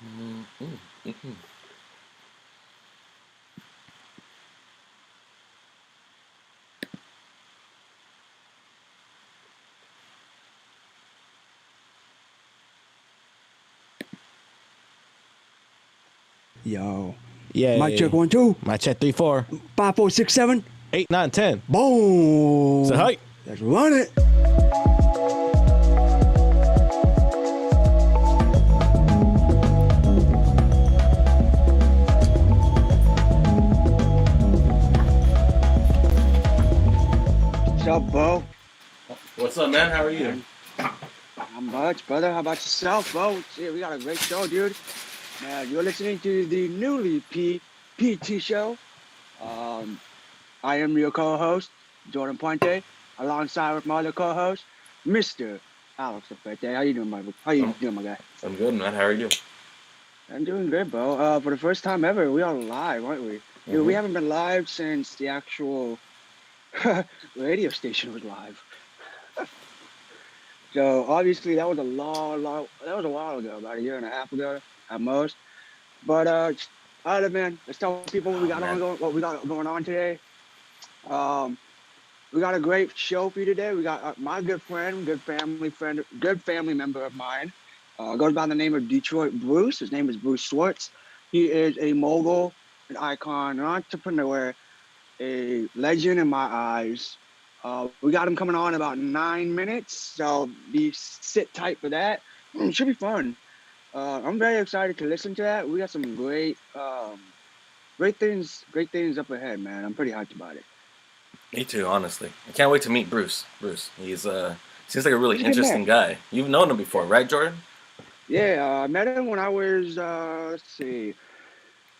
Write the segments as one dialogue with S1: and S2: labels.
S1: Mm, mm, mm, mm.
S2: Yo. Mic check
S1: Yay.
S2: 1, 2.
S1: My check 3, 4,
S2: 5, 4, 6, 7.
S1: 8, 9, 10.
S2: Boom.
S1: So hi.
S2: Let's run it. What's up, Bo?
S1: What's up, man? How are you?
S2: Not much, brother. How about yourself, Bo? Shit, we got a great show, dude. Man, you're listening to the newly PT show. I am your co-host, Jordan Puente, alongside with my other co-host, Mr. Alex Lafette. How you doing, my guy?
S1: I'm good, man. How are you?
S2: I'm doing good, bro. For the first time ever, we are live, aren't we? Dude, we haven't been live since the actual radio station was live. So obviously that was a while ago, about a year and a half ago at most. But all right, man. Let's tell people
S1: Oh, man.
S2: what we got going on today. Um, we got a great show for you today. We got my good friend, good family member of mine. Goes by the name of DetroitBruce. His name is Bruce Schwartz. He is a mogul, an icon, an entrepreneur, a legend in my eyes. We got him coming on in about 9 minutes, so sit tight for that. Should be fun. I'm very excited to listen to that. We got some great things up ahead, man. I'm pretty hyped about it.
S1: Me too, honestly. I can't wait to meet Bruce. He's seems like a really
S2: He's a good
S1: interesting
S2: man.
S1: guy. You've known him before, right, Jordan?
S2: Yeah, I met him when I was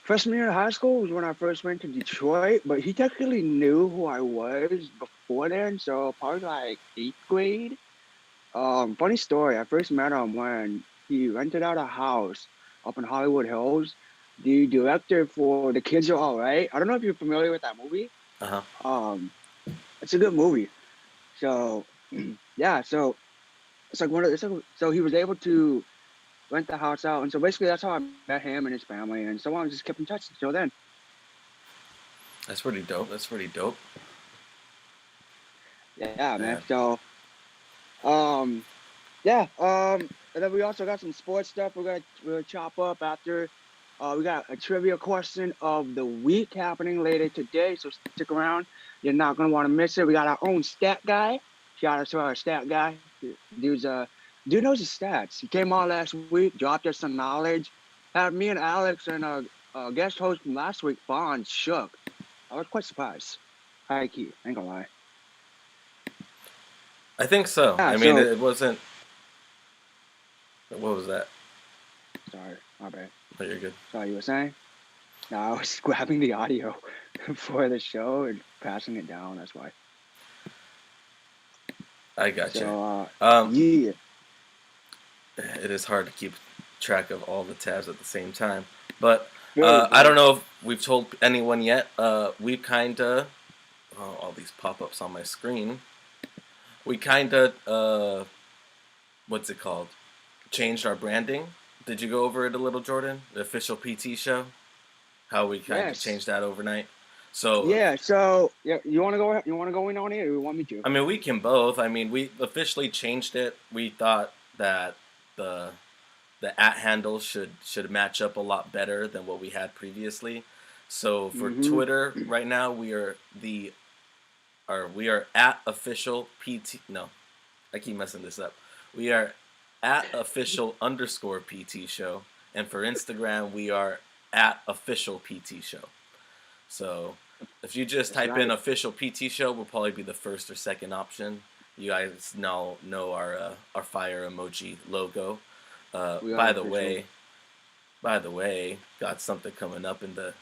S2: freshman year of high school was when I first went to Detroit, but he technically knew who I was before then, so probably like 8th grade. Funny story. I first met him when he rented out a house up in Hollywood Hills. The director for The Kids Are All Right. I don't know if you're familiar with that movie.
S1: Uh-huh.
S2: Um, it's a good movie. So yeah, so so he was able to rent the house out, and so basically that's how I met him and his family, and so on. Just kept in touch until then.
S1: That's pretty dope. That's pretty dope.
S2: Yeah, man.
S1: Man.
S2: So um, yeah. And then we also got some sports stuff we're gonna chop up after. We got a trivia question of the week happening later today, so stick around. You're not gonna want to miss it. We got our own stat guy. Shout out to our stat guy. Dude knows his stats. He came on last week, dropped us some knowledge. Had me and Alex and a guest host from last week, Bond, shook. I was quite surprised. High key, ain't gonna lie.
S1: I think so.
S2: Yeah,
S1: I mean,
S2: so
S1: it wasn't. What was that?
S2: sorry, my bad.
S1: Oh, you're good.
S2: Sorry, you were saying? No, I was grabbing the audio for the show and passing it down. That's why.
S1: I gotcha.
S2: So,
S1: Um,
S2: yeah.
S1: it is hard to keep track of all the tabs at the same time. But
S2: Very,
S1: I
S2: very.
S1: don't know if we've told anyone yet. We kind of, all these pop-ups on my screen. We kind of, what's it called? Changed our branding. Did you go over it a little, Jordan? The official PT show? How we kind of
S2: Yes.
S1: changed that overnight. So,
S2: Yeah. So, yeah, you want to go? You want to go in on it, or you want me to?
S1: I mean, we can both. I mean, we officially changed it. We thought that the the handle should match up a lot better than what we had previously. So for
S2: Mm-hmm.
S1: Twitter right now we are at official PT. No, I keep messing this up. We are at official underscore PT show, and for Instagram we are at official PT show. So if you just
S2: That's
S1: type in
S2: right.
S1: official PT show, we'll probably be the first or second option. You guys know our fire emoji logo. Uh,
S2: We are
S1: by the
S2: official.
S1: way, by the way, got something coming up in the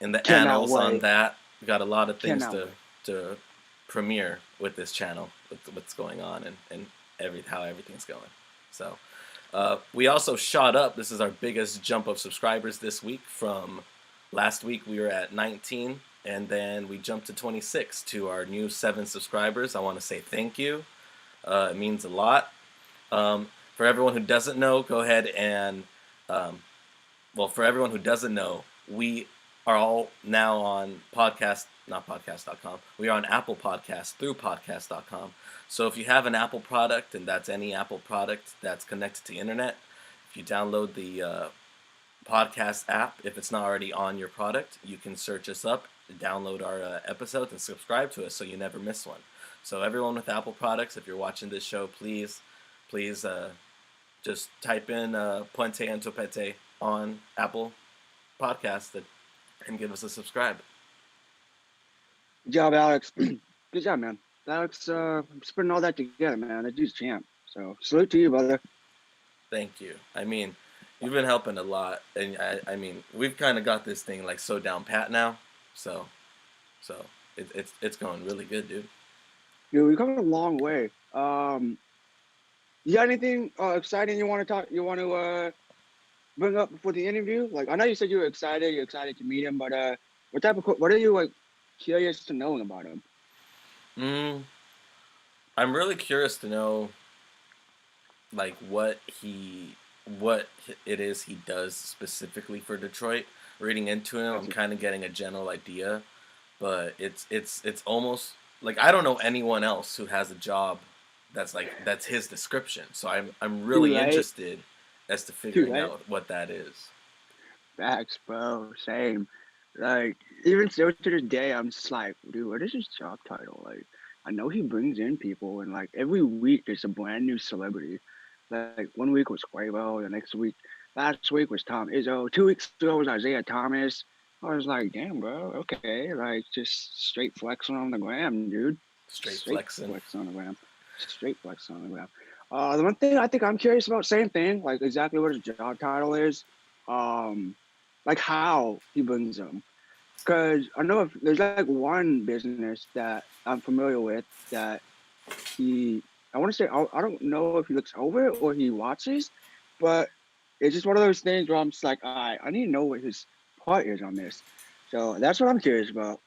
S2: Cannot
S1: annals on
S2: wait.
S1: that. We got a lot of things
S2: Cannot wait.
S1: to premiere with this channel, with what's going on and how everything's going. So we also shot up. This is our biggest jump of subscribers this week. From last week we were at 19, and then we jumped to 26 to our new 7 subscribers. I want to say thank you. It means a lot. For everyone who doesn't know, go ahead and Well, for everyone who doesn't know, we are all now on not podcast.com. We are on Apple Podcasts through podcast.com. So if you have an Apple product, and that's any Apple product that's connected to the internet, if you download the podcast app, if it's not already on your product, you can search us up, download our episodes, and subscribe to us so you never miss one. So everyone with Apple products, if you're watching this show, please just type in Puente and Topete on Apple Podcasts and give us a subscribe.
S2: Good job, Alex. Good job, man. Alex, just putting all that together, man. That dude's champ. So salute to you, brother.
S1: Thank you. I mean, you've been helping a lot, and I mean, we've kind of got this thing like so down pat now. So it's going really good, dude.
S2: Dude, we've come a long way. You got anything exciting you want to bring up before the interview? Like, I know you said you were excited. You're excited to meet him, but what are you like curious to know about him?
S1: I'm really curious to know, like, what it is he does specifically for Detroit. Reading into him, I'm kind of getting a general idea, but it's almost like I don't know anyone else who has a job that's his description. So I'm really interested as to figuring out what that is.
S2: Facts, bro. Same. Like, even still to this day, I'm just like, dude, what is his job title? Like, I know he brings in people, and like every week there's a brand new celebrity. Like 1 week was Quavo, last week was Tom Izzo, 2 weeks ago was Isaiah Thomas. I was like, damn, bro, okay, like just straight flexing on the gram, dude.
S1: Straight flexing
S2: on the gram. Straight flexing on the gram. The one thing I think I'm curious about, same thing, like exactly what his job title is, like how he brings them. Because I know if there's like one business that I'm familiar with that I want to say, I don't know if he looks over it or he watches, but it's just one of those things where I'm just like, all right, I need to know what his part is on this. So that's what I'm curious about.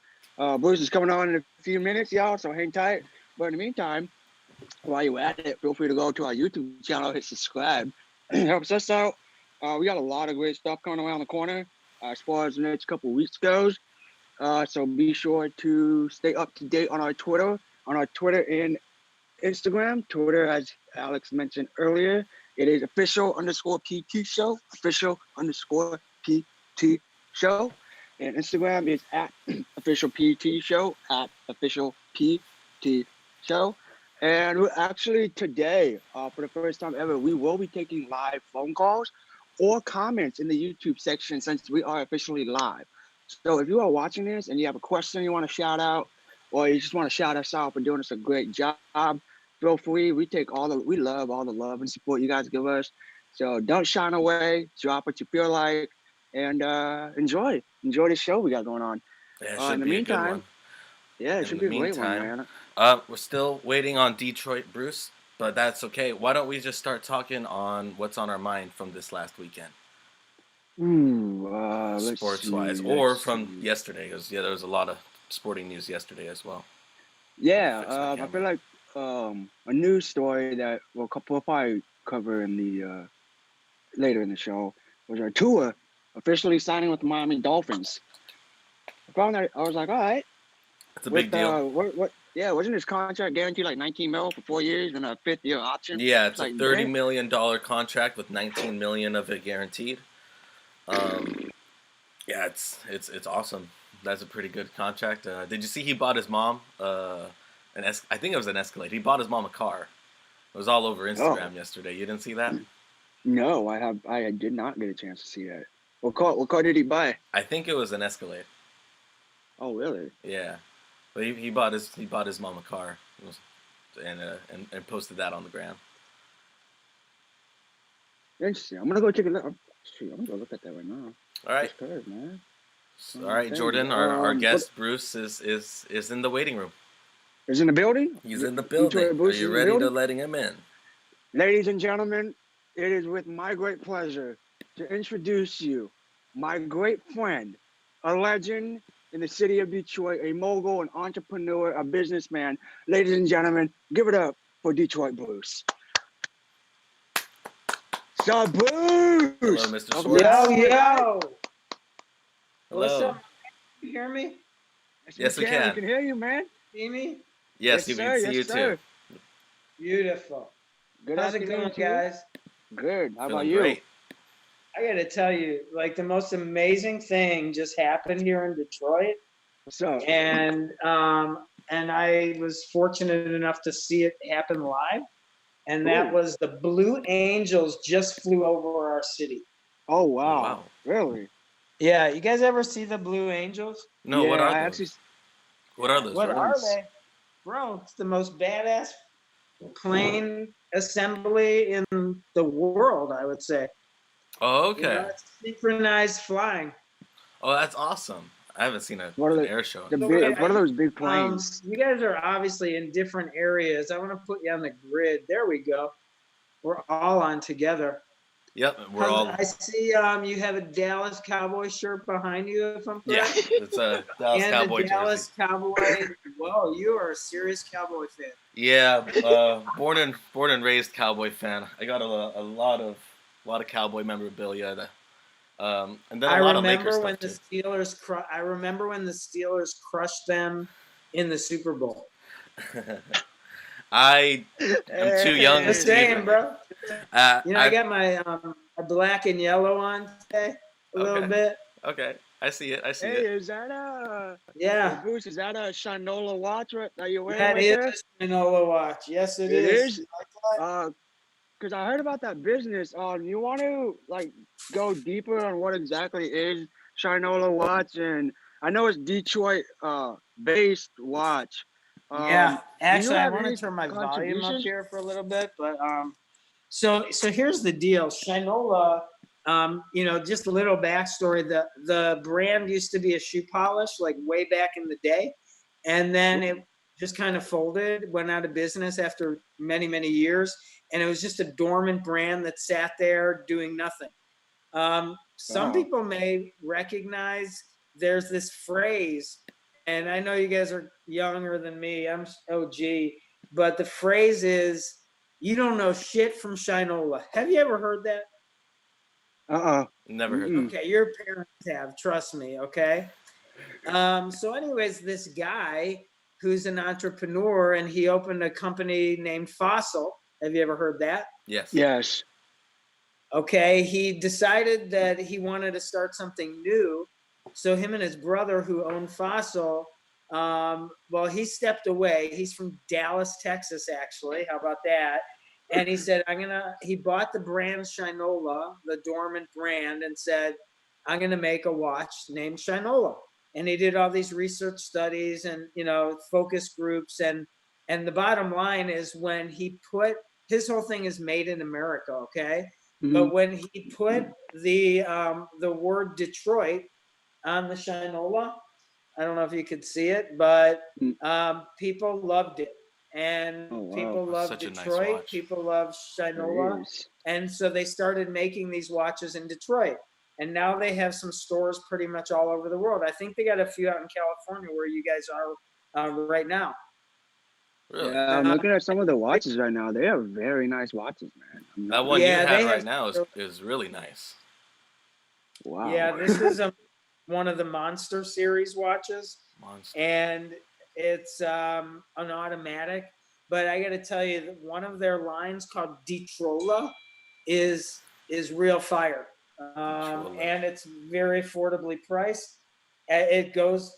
S2: Bruce is coming on in a few minutes, y'all, so hang tight. But in the meantime, while you're at it, feel free to go to our YouTube channel, hit subscribe. It helps us out. We got a lot of great stuff coming around the corner as far as the next couple of weeks goes. So be sure to stay up to date on our Twitter and Instagram. Twitter, as Alex mentioned earlier, it is official_PT show, official_PT show. And Instagram is at official PT show, at official PT show. And we're actually today, for the first time ever, we will be taking live phone calls or comments in the YouTube section since we are officially live. So if you are watching this and you have a question you want to shout out, or you just want to shout us out for doing us a great job, feel free. We love all the love and support you guys give us. So don't shine away. Drop what you feel like, and enjoy the show we got going on.
S1: Yeah,
S2: In the meantime, it should be a great one, man.
S1: We're still waiting on DetroitBruce, but that's okay. Why don't we just start talking on what's on our mind from this last weekend? Sports-wise, or from yesterday, because there was a lot of sporting news yesterday as well.
S2: Yeah, I feel like a news story that we'll probably cover in the later in the show was our Tua officially signing with the Miami Dolphins. I found that I was like, all right,
S1: it's a big deal.
S2: Wasn't his contract guaranteed like $19 million for 4 years and a 5th-year option?
S1: Yeah, it's like a $30 million contract with $19 million of it guaranteed. Yeah, it's awesome. That's a pretty good contract. Did you see he bought his mom I think it was an Escalade. He bought his mom a car. It was all over Instagram yesterday. You didn't see that?
S2: No, I did not get a chance to see that. What car did he buy?
S1: I think it was an Escalade.
S2: Oh, really?
S1: Yeah, but he bought his mom a car, and posted that on the gram.
S2: Interesting. I'm gonna go take a look. I'm gonna go look at that right now.
S1: All right,
S2: good, man.
S1: All right, Jordan. Our guest Bruce is in the waiting room.
S2: Is in the building?
S1: He's in the building. Are you ready to letting him in?
S2: Ladies and gentlemen, it is with my great pleasure to introduce you, my great friend, a legend in the city of Detroit, a mogul, an entrepreneur, a businessman. Ladies and gentlemen, give it up for DetroitBruce. DetroitBruce.
S1: Hello, Mr.
S2: Welcome
S1: Schwartz.
S2: down.
S3: Yo. What's
S1: Hello.
S3: up? You hear me?
S1: Yes, we
S2: We
S1: can.
S2: can hear you, man.
S3: See me?
S1: Yes, we
S2: sir.
S1: can see
S2: Yes,
S1: you
S2: sir.
S1: too.
S3: Beautiful.
S2: Good
S3: How's it
S2: afternoon
S3: going,
S2: to you.
S3: guys?
S2: Good. How about
S1: Feeling
S2: you?
S1: great.
S3: I gotta tell you, like the most amazing thing just happened here in Detroit,
S2: What's up?
S3: and I was fortunate enough to see it happen live, and that
S2: Ooh.
S3: was the Blue Angels just flew over our city.
S2: Oh
S1: Oh,
S2: wow.
S1: wow.
S2: Really?
S3: Yeah, you guys ever see the Blue Angels?
S1: No,
S2: yeah,
S1: what are
S2: I
S1: those?
S2: actually
S1: What are those?
S3: What
S1: Bro?
S3: are
S2: once.
S3: they? Bro, it's the most badass plane assembly in the world, I would say.
S1: Oh,
S3: You know,
S1: okay.
S3: it's synchronized flying.
S1: Oh, that's awesome. I haven't seen
S2: What are
S1: an
S2: the
S1: air show.
S2: the
S3: So
S2: big?
S3: wait,
S2: What are those big planes?
S3: you guys are obviously in different areas. I want to put you on the grid. There we go. We're all on together.
S1: Yep, we're all.
S3: I see you have a Dallas Cowboy shirt behind you, if I'm
S1: Yeah,
S3: correct.
S1: it's a Dallas
S3: And
S1: Cowboy
S3: the
S1: jersey.
S3: Dallas Cowboy. Whoa, you are a serious Cowboy fan.
S1: Yeah, born and raised Cowboy fan. I got a lot of Cowboy memorabilia. And then a lot of Lakers
S3: when
S1: stuff
S3: the Steelers. I remember when the Steelers crushed them in the Super Bowl.
S1: too. I am too young
S3: Just
S1: to even.
S3: saying, bro. You know, I
S1: I
S3: got my black and yellow on today a little
S1: Okay.
S3: bit.
S1: Okay, I see it. I see
S2: Hey,
S1: it.
S2: is that a
S3: Yeah,
S2: Bruce? Is that a Shinola watch that you're wearing
S3: that
S2: right
S3: is
S2: there?
S3: a Shinola watch. Yes, it
S2: It
S3: is.
S2: is. Because I heard about that business. You want to like go deeper on what exactly is Shinola watch, and I know it's Detroit based watch.
S3: Yeah,
S2: Do you
S3: actually, I
S2: have
S3: want to
S2: any
S3: turn my volume up
S2: contributions?
S3: here for a little bit, but so here's the deal. Shinola, you know, just a little backstory. The brand used to be a shoe polish, like way back in the day, and then it just kind of folded, went out of business after many years, and it was just a dormant brand that sat there doing nothing. Some
S2: Wow.
S3: people may recognize there's this phrase, and I know you guys are younger than me. I'm OG, but the phrase is, "You don't know shit from Shinola." Have you ever heard that?
S1: Never heard
S2: Mm-mm.
S1: that.
S3: Okay, your parents have. Trust me. Okay. So, anyways, this guy who's an entrepreneur and he opened a company named Fossil. Have you ever heard that?
S1: Yes.
S2: Yes.
S3: Okay, he decided that he wanted to start something new. So him and his brother, who owned Fossil, well, he stepped away. He's from Dallas, Texas, actually. How about that? And he said, he bought the brand Shinola, the dormant brand, and said, I'm going to make a watch named Shinola. And he did all these research studies and, you know, focus groups. And the bottom line is when he put, his whole thing is made in America, okay?
S2: Mm-hmm.
S3: But when he put the word Detroit on the Shinola, I don't know if you could see it, but people loved it, and
S2: Oh wow.
S3: people
S1: That's
S3: love
S1: such a nice
S3: Detroit.
S1: watch.
S3: People love Shinola,
S2: It is.
S3: and so they started making these watches in Detroit. And now they have some stores pretty much all over the world. I think they got a few out in California where you guys are right now.
S1: Really?
S2: Yeah, I'm looking at some of the watches right now. They are very nice watches, man.
S1: That one
S3: Yeah,
S1: you
S3: they
S1: have right
S3: have-
S1: now is really nice.
S2: Wow.
S3: Yeah, this is one of the Monster series watches.
S1: Monster.
S3: And it's an automatic. But I got to tell you, that one of their lines called Detrola is real fire,
S1: Detrola.
S3: and it's very affordably priced. It goes,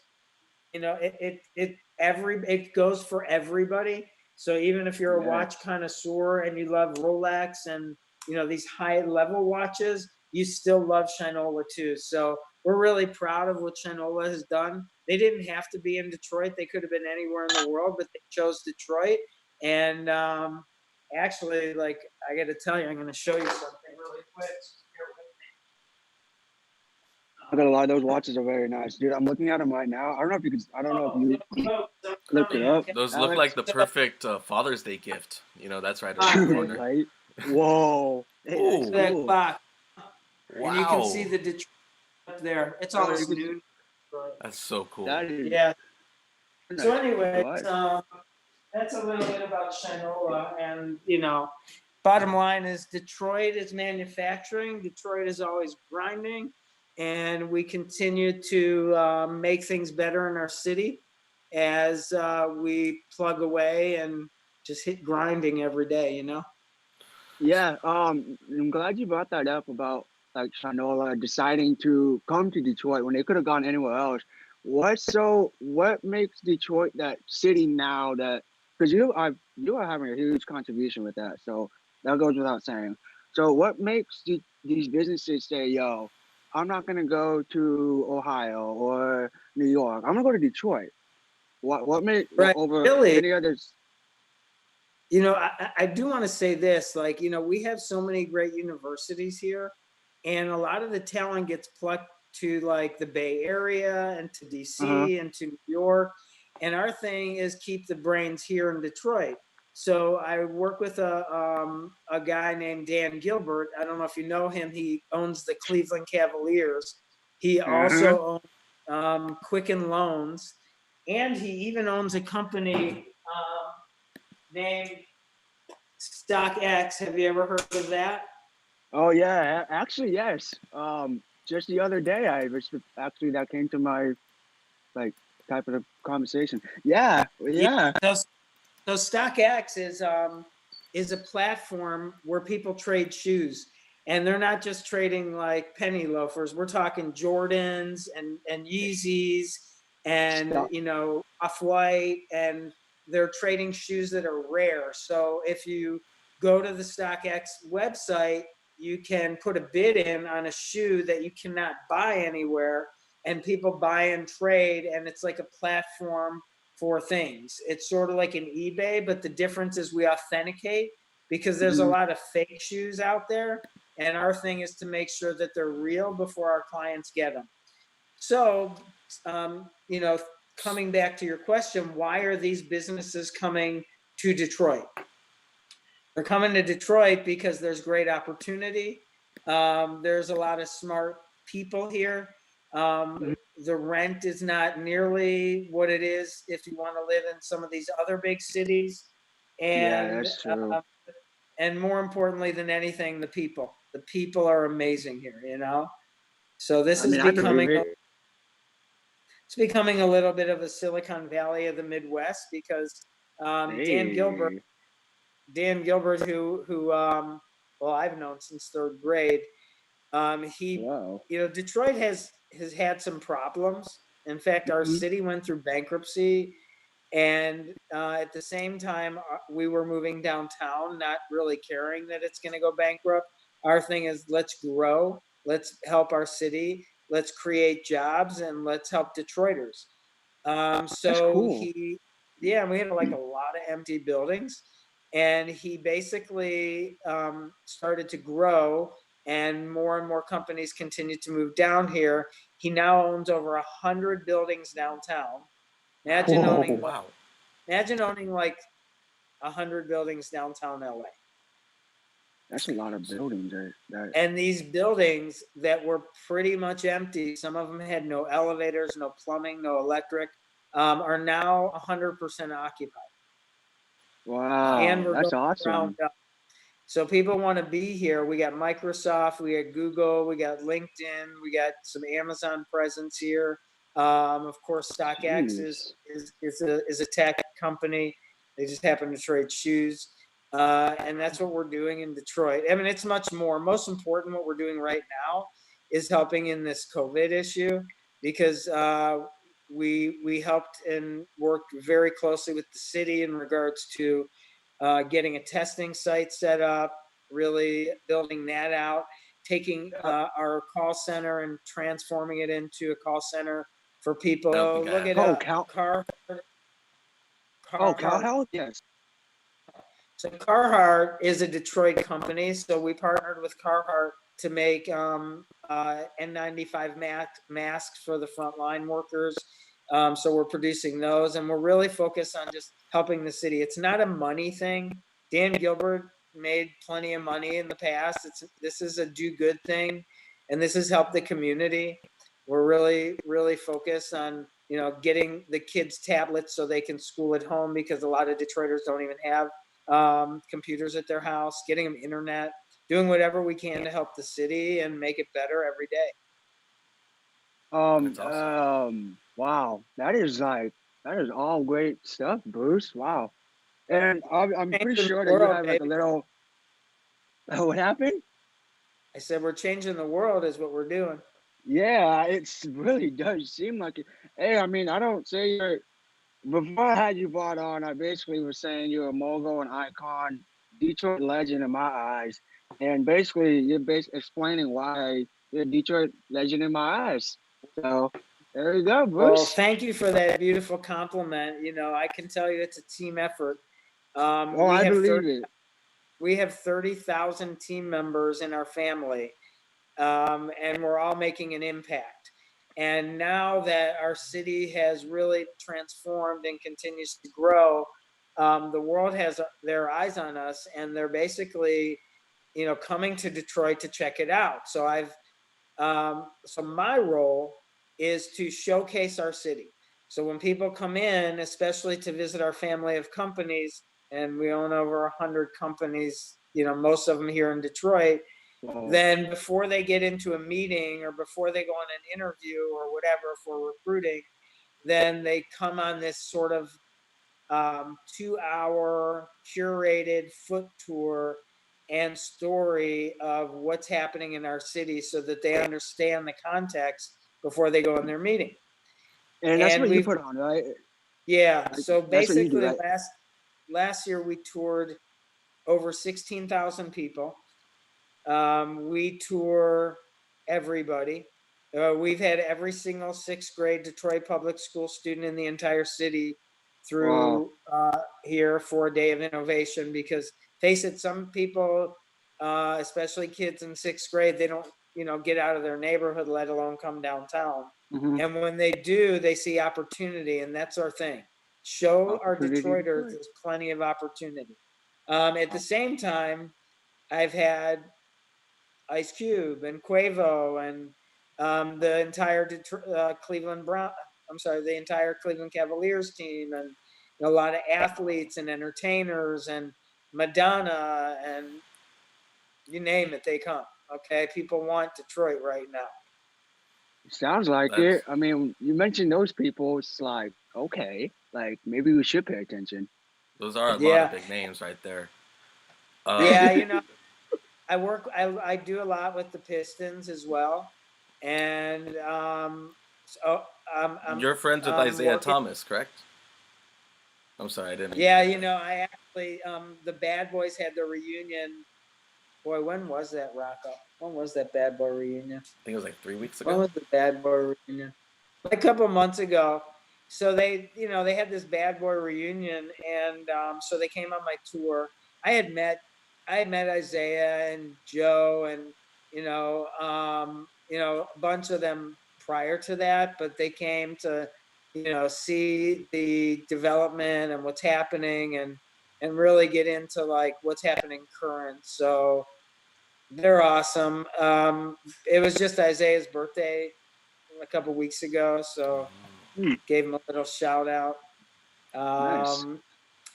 S3: you know, it goes for everybody. So even if you're a
S2: Yeah.
S3: watch connoisseur and you love Rolex and you know these high level watches, you still love Shinola too. So we're really proud of what Shinola has done. They didn't have to be in Detroit; they could have been anywhere in the world, but they chose Detroit. And actually, like I got to tell you, I'm going to show you something really quick.
S2: I'm not gonna lie, those watches are very nice, dude. I'm looking at them right now. I don't know if you could. I don't know if you looked it up.
S1: Those look
S2: Alex?
S1: like the perfect Father's Day gift. You know, that's right around the
S2: Dude,
S1: corner.
S2: right? Whoa. Hey,
S1: Ooh.
S2: that's
S3: That
S2: cool.
S3: clock,
S1: Wow.
S3: and you can see the Detroit up there. It's all
S2: Oh, you can-
S3: noon.
S1: That's so cool.
S2: That is
S3: Yeah. So
S2: nice.
S3: anyway,
S2: What?
S3: that's a little bit about Shinola, and you know, bottom line is Detroit is manufacturing. Detroit is always grinding, and we continue to make things better in our city as we plug away and just hit grinding every day, you know?
S2: Yeah, I'm glad you brought that up about like Shanola deciding to come to Detroit when they could have gone anywhere else. What makes Detroit that city now that because you are having a huge contribution with that, so that goes without saying. So what makes these businesses say, "Yo, I'm not gonna go to Ohio or New York. I'm gonna go to Detroit." What made
S3: Right.
S2: over
S3: Really,
S2: any others?
S3: you know, I do want to say this, like, you know, we have so many great universities here, and a lot of the talent gets plucked to like the Bay Area and to
S2: Uh-huh.
S3: DC and to New York. And our thing is keep the brains here in Detroit. So I work with a guy named Dan Gilbert. I don't know if you know him. He owns the Cleveland Cavaliers. He
S2: Uh-huh.
S3: also owns Quicken Loans, and he even owns a company named StockX. Have you ever heard of that?
S2: Oh yeah, actually yes. Just the other day, actually that came to my like type of conversation. Yeah,
S3: Yeah.
S2: yeah.
S3: So StockX is a platform where people trade shoes, and they're not just trading like penny loafers. We're talking Jordans and Yeezys and
S2: Stop.
S3: you know Off White, and they're trading shoes that are rare. So if you go to the StockX website, you can put a bid in on a shoe that you cannot buy anywhere, and people buy and trade, and it's like a platform for things. It's sort of like an eBay, but the difference is we authenticate because there's a
S2: Mhm.
S3: lot of fake shoes out there. And our thing is to make sure that they're real before our clients get them. So, you know, coming back to your question, why are these businesses coming to Detroit? They're coming to Detroit because there's great opportunity. There's a lot of smart people here.
S2: Mhm.
S3: The rent is not nearly what it is if you want to live in some of these other big cities,
S2: Yeah,
S3: and
S2: that's true.
S3: uh, and more importantly than anything, the people. The people are amazing here. You know, so this
S2: I
S3: is
S2: mean, I believe
S3: becoming
S2: it.
S3: it's becoming a little bit of a Silicon Valley of the Midwest because Dan Gilbert
S2: Hey,
S3: who well I've known since third grade. He,
S2: wow.
S3: you know, Detroit has had some problems. In fact, our
S2: Mhm.
S3: city went through bankruptcy, and at the same time, we were moving downtown, not really caring that it's going to go bankrupt. Our thing is let's grow, let's help our city, let's create jobs, and let's help Detroiters.
S2: That's
S3: So
S2: cool.
S3: he, yeah, we had like a lot of empty buildings, and he basically started to grow, and more companies continued to move down here. He now owns over 100 buildings downtown. Imagine owning,
S2: Whoa,
S1: Wow.
S3: imagine owning like 100 buildings downtown LA.
S2: that's a lot of buildings. That
S3: And these buildings that were pretty much empty, some of them had no elevators, no plumbing, no electric, are now 100% occupied. And
S2: wow,
S3: we're
S2: that's
S3: going ground
S2: awesome.
S3: up. So people want to be here. We got Microsoft, we got Google, we got LinkedIn, we got some Amazon presence here. Of course, StockX
S2: Jeez.
S3: is a tech company. They just happen to trade shoes, and that's what we're doing in Detroit. I mean, it's much more. Most important, what we're doing right now is helping in this COVID issue because we helped and worked very closely with the city in regards to getting a testing site set up, really building that out, taking our call center and transforming it into a call center for people.
S1: I don't
S3: Oh,
S1: think I
S3: look
S1: have.
S3: it
S2: Oh,
S3: up.
S2: cow. Oh, cow
S3: Carhartt.
S2: health. Yes.
S3: So Carhartt is a Detroit company. So we partnered with Carhartt to make N95 masks for the frontline workers. So we're producing those, and we're really focused on just helping the city. It's not a money thing. Dan Gilbert made plenty of money in the past. This is a do good thing, and this has helped the community. We're really focused on getting the kids tablets so they can school at home because a lot of Detroiters don't even have computers at their house, getting them internet, doing whatever we can to help the city and make it better every day.
S1: That's awesome.
S2: Wow, that is all great stuff, Bruce. Wow, and I'm pretty
S3: Changing
S2: sure
S3: the
S2: that you
S3: world,
S2: have like a
S3: baby.
S2: little. What happened?
S3: I said, we're changing the world is what we're doing.
S2: Yeah, it's really does seem like it. Hey, I mean, I don't say you're. Before I had you brought on, I basically was saying you're a mogul and icon, Detroit legend in my eyes, and basically you're explaining why you're a Detroit legend in my eyes. So there you go,
S3: Well,
S2: Bruce.
S3: thank you for that beautiful compliment. I can tell you it's a team effort. Um,
S2: Oh,
S3: we
S2: I
S3: have
S2: believe
S3: 30,
S2: it.
S3: we have 30,000 team members in our family, and we're all making an impact. And now that our city has really transformed and continues to grow, the world has their eyes on us, and they're basically, coming to Detroit to check it out. So my role is to showcase our city. So when people come in, especially to visit our family of companies, and we own over 100 companies, most of them here in Detroit,
S2: Well,
S3: then before they get into a meeting or before they go on an interview or whatever for recruiting, then they come on this sort of 2-hour curated foot tour and story of what's happening in our city so that they understand the context before they go in their meeting.
S2: and that's
S3: And
S2: what you
S3: we've
S2: put on, right?
S3: Yeah,
S2: Like,
S3: so
S2: that's what you do,
S3: basically
S2: right?
S3: last year we toured over 16,000 people. We tour everybody. We've had every single sixth grade Detroit public school student in the entire city
S2: Wow.
S3: through here for a day of innovation. Because face it, some people, especially kids in sixth grade, they don't, get out of their neighborhood, let alone come downtown.
S2: Hmm.
S3: And when they do, they see opportunity, and that's our thing. Show our
S2: Opportunity
S3: Detroiters
S2: Detroit.
S3: there's plenty of opportunity. At the same time, I've had Ice Cube and Quavo and the entire Cleveland Brown. I'm sorry, the entire Cleveland Cavaliers team, and a lot of athletes and entertainers and Madonna, and you name it, they come. Okay, people want Detroit right now.
S2: Sounds like it.
S1: That's
S2: I mean, you mentioned those people. It's like, okay, like maybe we should pay attention.
S1: those are a lot of
S3: Yeah,
S1: big names right there.
S3: yeah.
S1: Um,
S3: I do a lot with the Pistons as well, and so
S1: you're friends with
S3: I'm
S1: Isaiah
S3: working.
S1: Thomas, correct? I'm sorry, I didn't mean to
S3: Yeah,
S1: cut you off.
S3: I actually, the Bad Boys had their reunion. Boy, when was that, Rocco? When was that Bad Boy reunion?
S1: I think it was like 3 weeks
S3: When
S1: ago.
S3: was the Bad Boy reunion? Like a couple months ago. So they had this Bad Boy reunion, and so they came on my tour. I had met, I had met Isaiah and Joe, and a bunch of them prior to that, but they came to, see the development and what's happening, and really get into like what's happening current. So they're awesome. It was just Isaiah's birthday a couple weeks ago, so
S2: Hmm,
S3: gave him a little shout out.
S2: nice.
S3: Um,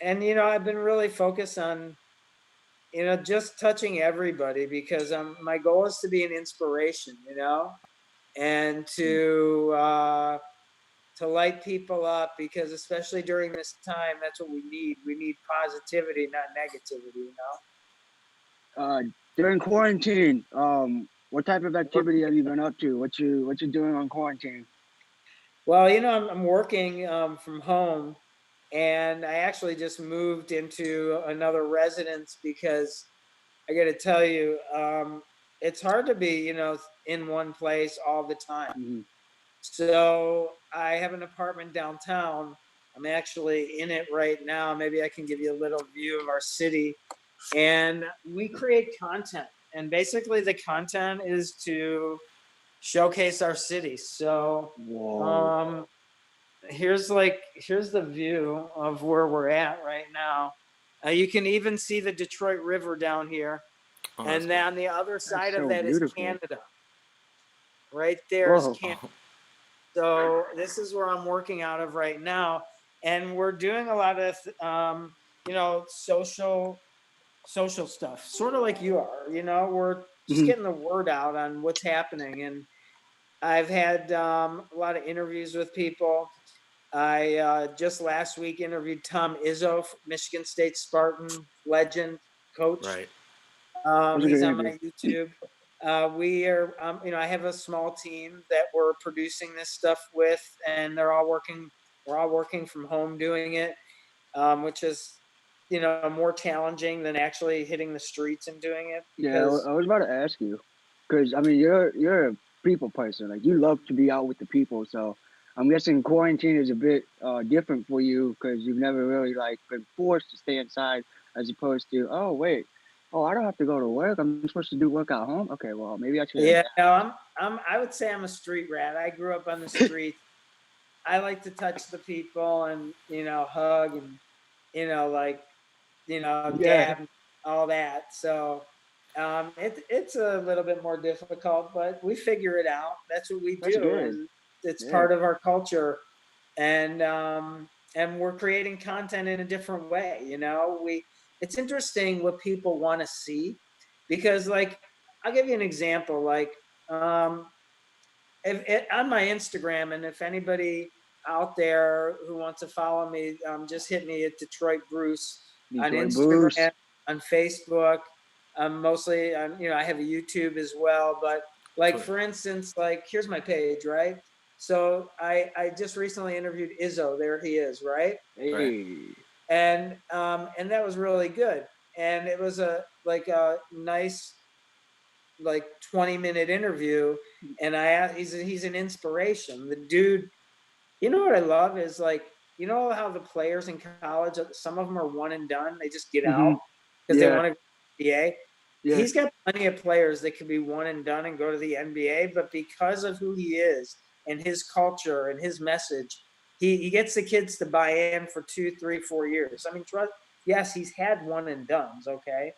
S3: and I've been really focused on just touching everybody, because my goal is to be an inspiration, and
S2: Hmm.
S3: to light people up, because especially during this time, that's what we need. We need positivity, not negativity.
S2: Uh, During quarantine, what type of activity
S3: Working.
S2: have you been up to? What you doing on quarantine?
S3: Well, I'm working from home, and I actually just moved into another residence because I got to tell you, it's hard to be, in one place all the time.
S2: Hmm.
S3: So I have an apartment downtown. I'm actually in it right now. Maybe I can give you a little view of our city. And we create content. And basically, the content is to showcase our city. So
S2: Whoa,
S3: um, here's the view of where we're at right now. You can even see the Detroit River down here,
S1: Oh, that's
S3: and
S1: cool.
S3: then on the other
S2: that's
S3: side of
S2: so
S3: that is
S2: beautiful.
S3: Canada. Right there is
S2: Whoa,
S3: Canada.
S1: Oh,
S3: So this is where I'm working out of right now, and we're doing a lot of social stuff, sort of like you are. We're just
S2: Mhm.
S3: getting the word out on what's happening, and I've had a lot of interviews with people. I just last week interviewed Tom Izzo, Michigan State Spartan legend coach.
S1: Right.
S2: That was a good
S3: He's on
S2: interview.
S3: my YouTube. We are, I have a small team that we're producing this stuff with, and they're all working. We're all working from home doing it, which is, more challenging than actually hitting the streets and doing it
S2: Yeah,
S3: because,
S2: I was about to ask you, because I mean, you're a people person. Like you love to be out with the people. So I'm guessing quarantine is a bit different for you because you've never really like been forced to stay inside, as opposed to, oh wait, oh I don't have to go to work. I'm supposed to do work at home. Okay, well maybe I should
S3: yeah,
S2: adapt.
S3: no, I would say I'm a street rat. I grew up on the street. I like to touch the people and hug and like
S2: Yeah,
S3: dab and all that. So it's a little bit more difficult, but we figure it out. That's what we
S2: that's
S3: do,
S2: good.
S3: and it's
S2: Yeah,
S3: part of our culture. And we're creating content in a different way. It's interesting what people want to see because, like, I'll give you an example. Like, on my Instagram, and if anybody out there who wants to follow me, just hit me at DetroitBruce on
S2: Detroit Bruce.
S3: Instagram, on Facebook. Mostly, I have a YouTube as well. But like
S1: Twitter.
S3: for instance, like here's my page, right? So I just recently interviewed Izzo. There he is, right?
S1: Right.
S2: Hey.
S3: And that was really good. And it was a nice like 20-minute interview, and I asked, he's an inspiration. The dude, what I love is like, how the players in college, some of them are one and done. They just get
S2: Hmm.
S3: out because they
S2: Yeah,
S3: want to go to the NBA.
S2: yeah.
S3: He's got plenty of players that could be one and done and go to the NBA, but because of who he is and his culture and his message, he gets the kids to buy in for 2, 3, 4 years. I mean, yes, he's had one and dones, okay,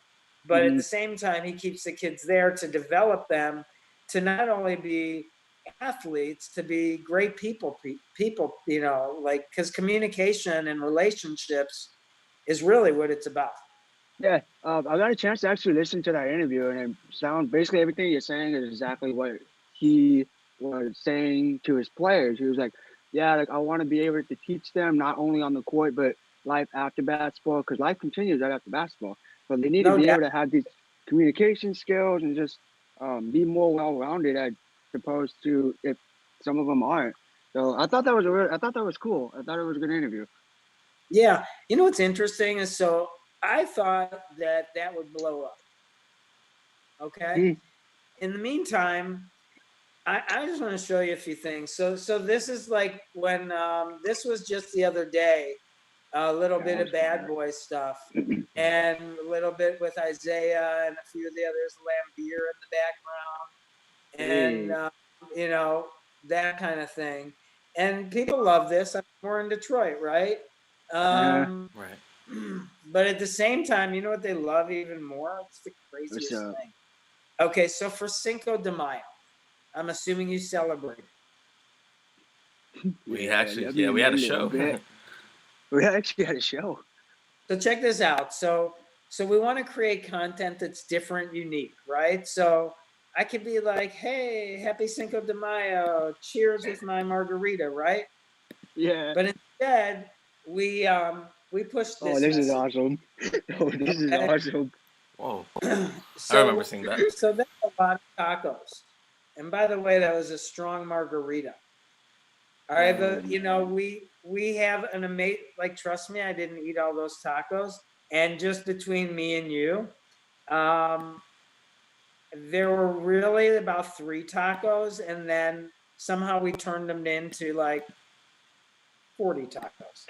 S3: but at
S2: Hmm.
S3: the same time, he keeps the kids there to develop them to not only be athletes, to be great people, like, because communication and relationships is really what it's about.
S2: Yeah, I got a chance to actually listen to that interview, and it sounds basically everything you're saying is exactly what he was saying to his players. He was like, "Yeah, like I want to be able to teach them not only on the court but life after basketball, because life continues right after basketball. But they need to
S3: No
S2: be
S3: doubt.
S2: able to have these communication skills and just be more well-rounded as opposed to if some of them aren't." So I thought that was cool. I thought it was a good interview.
S3: Yeah, what's interesting is, so I thought that would blow up. Okay.
S2: Mm,
S3: In the meantime, I just want to show you a few things. So this is like when this was just the other day, a little
S2: that
S3: bit
S2: was
S3: of bad
S2: fire.
S3: boy stuff, and a little bit with Isaiah and a few of the others, Lambier in the background, and
S2: Hey,
S3: that kind of thing. And people love this. We're in Detroit, right?
S2: uh,
S3: Um,
S1: Right.
S3: but at the same time, you know what they love even more? It's the
S2: what's
S3: craziest
S2: up?
S3: thing. Okay, so for Cinco de Mayo, I'm assuming you celebrate.
S1: We
S2: Yeah,
S1: actually,
S2: I
S1: yeah, we
S2: mean,
S1: had
S2: a
S1: a
S2: little
S1: show.
S2: bit. We actually had a show.
S3: So check this out. So we want to create content that's different, unique, right? So I could be like, "Hey, happy Cinco de Mayo! Cheers with my margarita," right?
S2: Yeah.
S3: But instead, we push
S2: Oh,
S3: this
S2: this is
S3: message.
S2: awesome. Oh, this is
S3: Okay,
S2: awesome.
S1: Whoa. I remember
S3: so
S1: seeing that.
S3: so that's a lot of tacos. And by the way, that was a strong margarita. All right,
S2: Oh,
S3: but we have an amazing, like, trust me, I didn't eat all those tacos. And just between me and you, um, there were really about 3 tacos, and then somehow we turned them into like 40 tacos.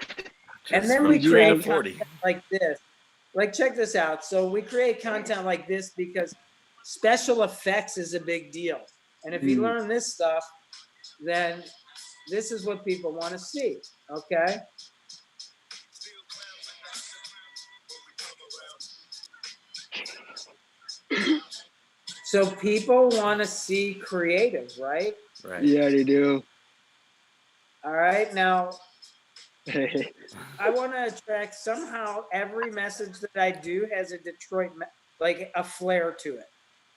S3: And
S1: Just
S3: then
S1: from
S3: we
S2: did you
S1: three to
S3: create
S2: have?
S3: content
S1: 40.
S3: like this. Like, check this out. So we create content like this because special effects is a big deal. And if you
S2: Mm,
S3: learn this stuff, then this is what people want to see. Okay. So people want to see creative, right?
S1: Right.
S2: yeah, they do.
S3: All right. Now, I want to attract somehow every message that I do has a like a flair to it.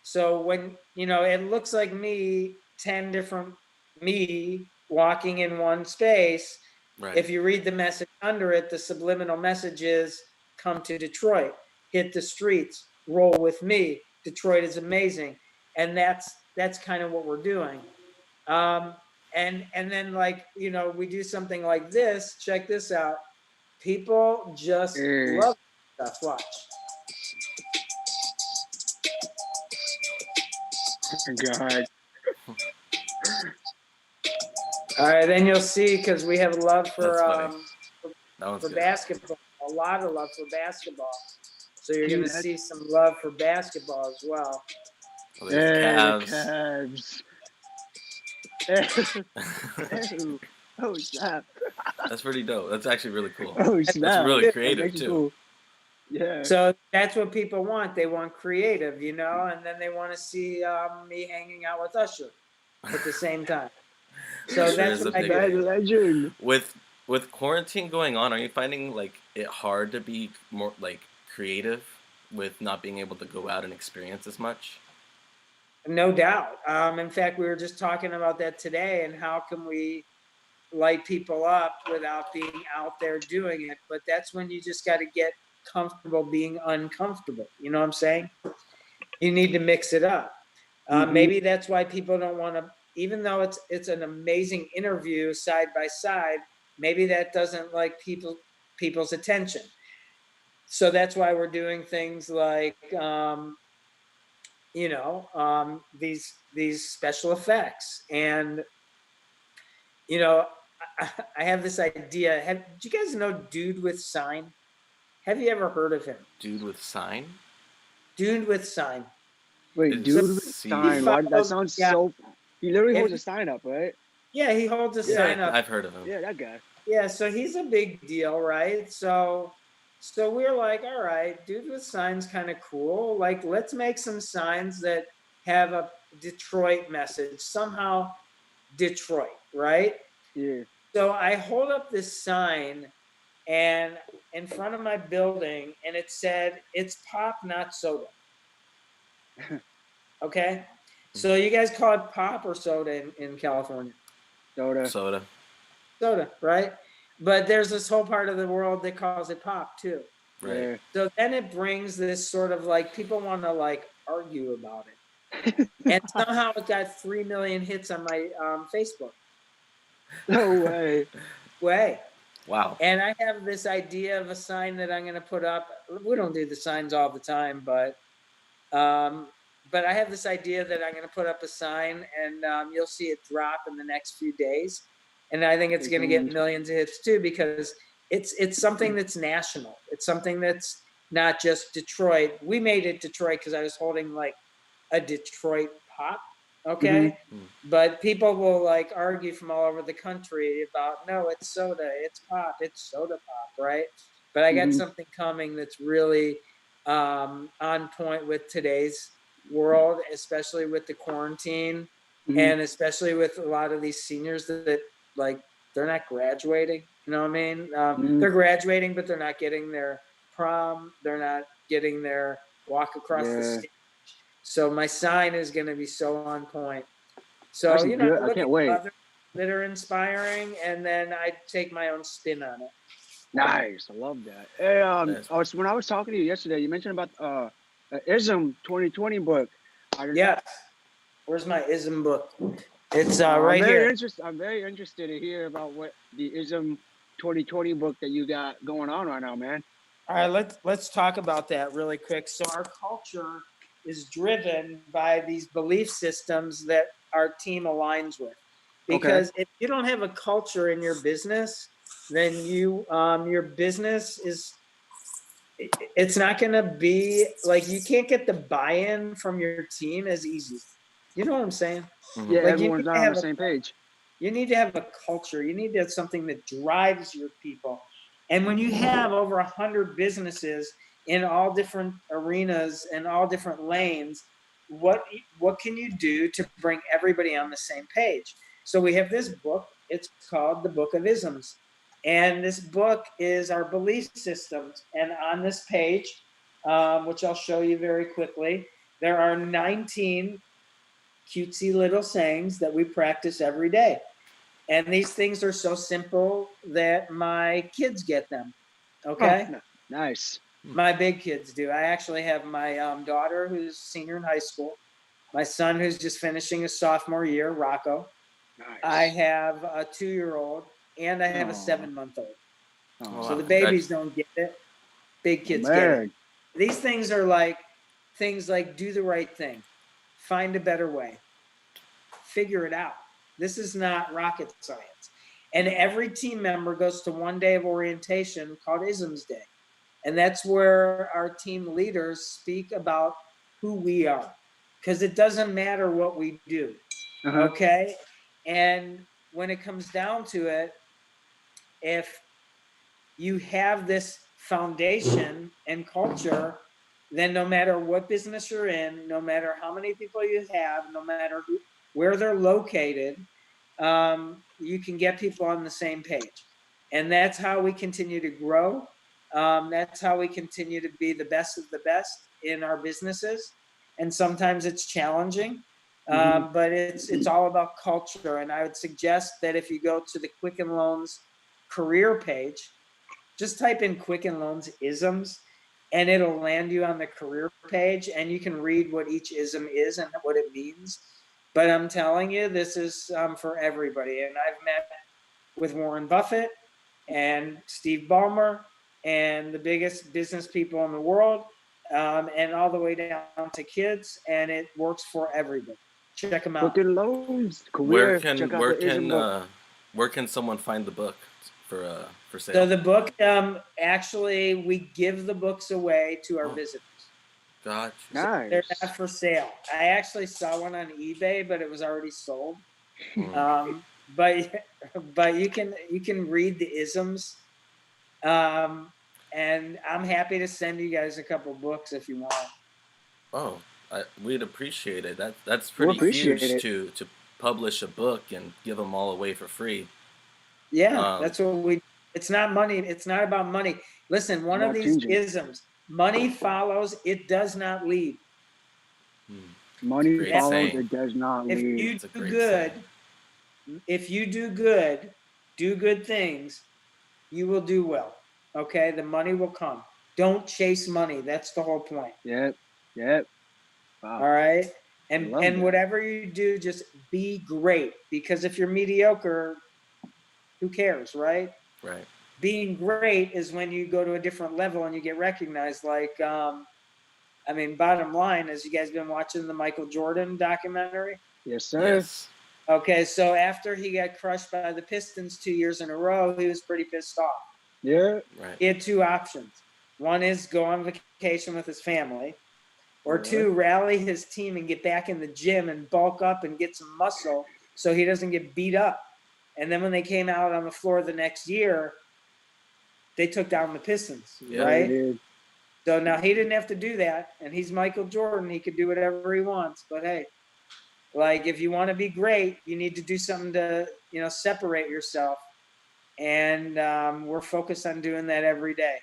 S3: So when, it looks like me, 10 different me walking in one space.
S1: Right.
S3: If you read the message under it, the subliminal message is come to Detroit, hit the streets, roll with me. Detroit is amazing. And that's kind of what we're doing. And then we do something like this. Check this out. People just love stuff. Watch.
S2: God.
S3: All right, then you'll see because we have love for
S1: That one's
S3: for
S1: good.
S3: basketball. A lot of love for basketball. So you're going to see some love for basketball as well.
S1: Oh, there's
S2: Cavs. Ew. Oh snap!
S1: That's pretty dope. That's actually really cool.
S2: Oh snap!
S1: That's really creative
S2: That's
S1: too.
S2: cool. Yeah.
S3: So that's what people want. They want creative, and then they want to see me hanging out with Usher at the same time. So
S1: Usher
S3: that's
S1: is a
S3: what I
S1: big
S3: do.
S1: one.
S2: Legend.
S1: With quarantine going on, are you finding like it hard to be more like creative with not being able to go out and experience as much?
S3: No doubt. In fact, we were just talking about that today, and how can we light people up without being out there doing it? But that's when you just got to get comfortable being uncomfortable. You know what I'm saying? You need to mix it up. Maybe that's why people don't want to, even though it's an amazing interview side by side, maybe that doesn't like people's attention. So that's why we're doing things like these special effects. And I have this idea. Did you guys know Dude with Sign? Have you ever heard of him?
S1: Dude with sign?
S3: Dude with Sign.
S2: Wait, dude with sign. What? That sounds so. He literally holds a sign up, right?
S3: Yeah, he holds a sign up.
S1: I've heard of him.
S2: Yeah, that guy.
S3: Yeah, so he's a big deal, right? So we're like, all right, Dude with Sign's kind of cool. Like, let's make some signs that have a Detroit message. Somehow Detroit, right?
S2: Yeah.
S3: So I hold up this sign and in front of my building, and it said, "It's pop, not soda." Okay? So you guys call it pop or soda in California?
S2: Soda.
S3: Soda, right? But there's this whole part of the world that calls it pop too.
S1: Right.
S2: Yeah.
S3: So then it brings this sort of like, people want to like argue about it. And somehow it got 3 million hits on my Facebook.
S2: No way.
S1: Wow.
S3: And I have this idea of a sign that I'm going to put up. We don't do the signs all the time, but I have this idea that I'm going to put up a sign, and you'll see it drop in the next few days. And I think it's going to get millions of hits too, because it's something that's national. It's something that's not just Detroit. We made it Detroit because I was holding like a Detroit pop. Okay. But people will like argue from all over the country about, no, it's soda, it's pop, it's soda pop, right? But I got something coming that's really on point with today's world, especially with the quarantine, and especially with a lot of these seniors that like, they're not graduating. You know what I mean? They're graduating, but they're not getting their prom. They're not getting their walk across the stage. So my sign is going to be so on point. So,
S2: I can't wait.
S3: Others that are inspiring, and then I take my own spin on it.
S2: Nice. I love that. Hey, when I was talking to you yesterday, you mentioned about ISM 2020 book.
S3: Yeah. Where's my ISM book? It's right here.
S2: I'm very interested to hear about what the ISM 2020 book that you got going on right now, man.
S3: All right, let's talk about that really quick. So our culture is driven by these belief systems that our team aligns with. Because if you don't have a culture in your business, then your business it's not going to be like, you can't get the buy-in from your team as easy. You know what I'm saying?
S2: Yeah, like, everyone's not on the same page.
S3: You need to have a culture. You need to have something that drives your people. And when you have over 100 businesses in all different arenas and all different lanes, what can you do to bring everybody on the same page? So we have this book. It's called The Book of Isms. And this book is our belief systems. And on this page, which I'll show you very quickly, there are 19 cutesy little sayings that we practice every day. And these things are so simple that my kids get them. Okay?
S2: Oh, nice.
S3: My big kids do. I actually have my daughter who's a senior in high school, my son who's just finishing his sophomore year, Rocco.
S2: Nice.
S3: I have a 2-year-old and I have a
S2: Aw.
S3: 7-month-old.
S2: Oh,
S3: So the babies don't get it. Big kids get it.
S2: man.
S3: These things are like things like do the right thing, find a better way, figure it out. This is not rocket science. And every team member goes to one day of orientation called Isms Day. And that's where our team leaders speak about who we are. Because it doesn't matter what we do.
S2: Uh-huh.
S3: Okay? And when it comes down to it, if you have this foundation and culture, then no matter what business you're in, no matter how many people you have, no matter where they're located, you can get people on the same page. And that's how we continue to grow. That's how we continue to be the best of the best in our businesses. And sometimes it's challenging, but it's all about culture. And I would suggest that if you go to the Quicken Loans career page, just type in Quicken Loans isms, and it'll land you on the career page, and you can read what each ism is and what it means. But I'm telling you, this is for everybody. And I've met with Warren Buffett and Steve Ballmer and the biggest business people in the world, and all the way down to kids, and it works for everybody. Check them out.
S2: Quicken Loans career.
S1: Where can someone find the book for sale?
S3: So the book, actually, we give the books away to our visitors.
S1: Gotcha.
S2: Nice.
S3: They're not for sale. I actually saw one on eBay, but it was already sold. But you can read the isms, and I'm happy to send you guys a couple books if you want.
S1: Oh, we'd appreciate it. That's pretty huge to publish a book and give them all away for free.
S3: Yeah, that's what we. It's not money. It's not about money. Listen, one of these isms: money follows; it does not lead.
S2: Money follows; it does not lead.
S3: If you do good, do good things, you will do well. Okay, the money will come. Don't chase money. That's the whole point.
S2: Yep. Wow.
S3: All right, and whatever you do, just be great. Because if you're mediocre, who cares, right?
S1: Right.
S3: Being great is when you go to a different level and you get recognized. Like, bottom line is, you guys been watching the Michael Jordan documentary?
S2: Yes, sir.
S1: Yes.
S3: Okay, so after he got crushed by the Pistons 2 years in a row, he was pretty pissed off.
S2: Yeah.
S1: Right.
S3: He had two options. One is go on vacation with his family, or two, rally his team and get back in the gym and bulk up and get some muscle so he doesn't get beat up. And then when they came out on the floor the next year, they took down the Pistons, right? So now he didn't have to do that, and he's Michael Jordan. He could do whatever he wants. But hey, like, if you want to be great, you need to do something to, separate yourself. And we're focused on doing that every day.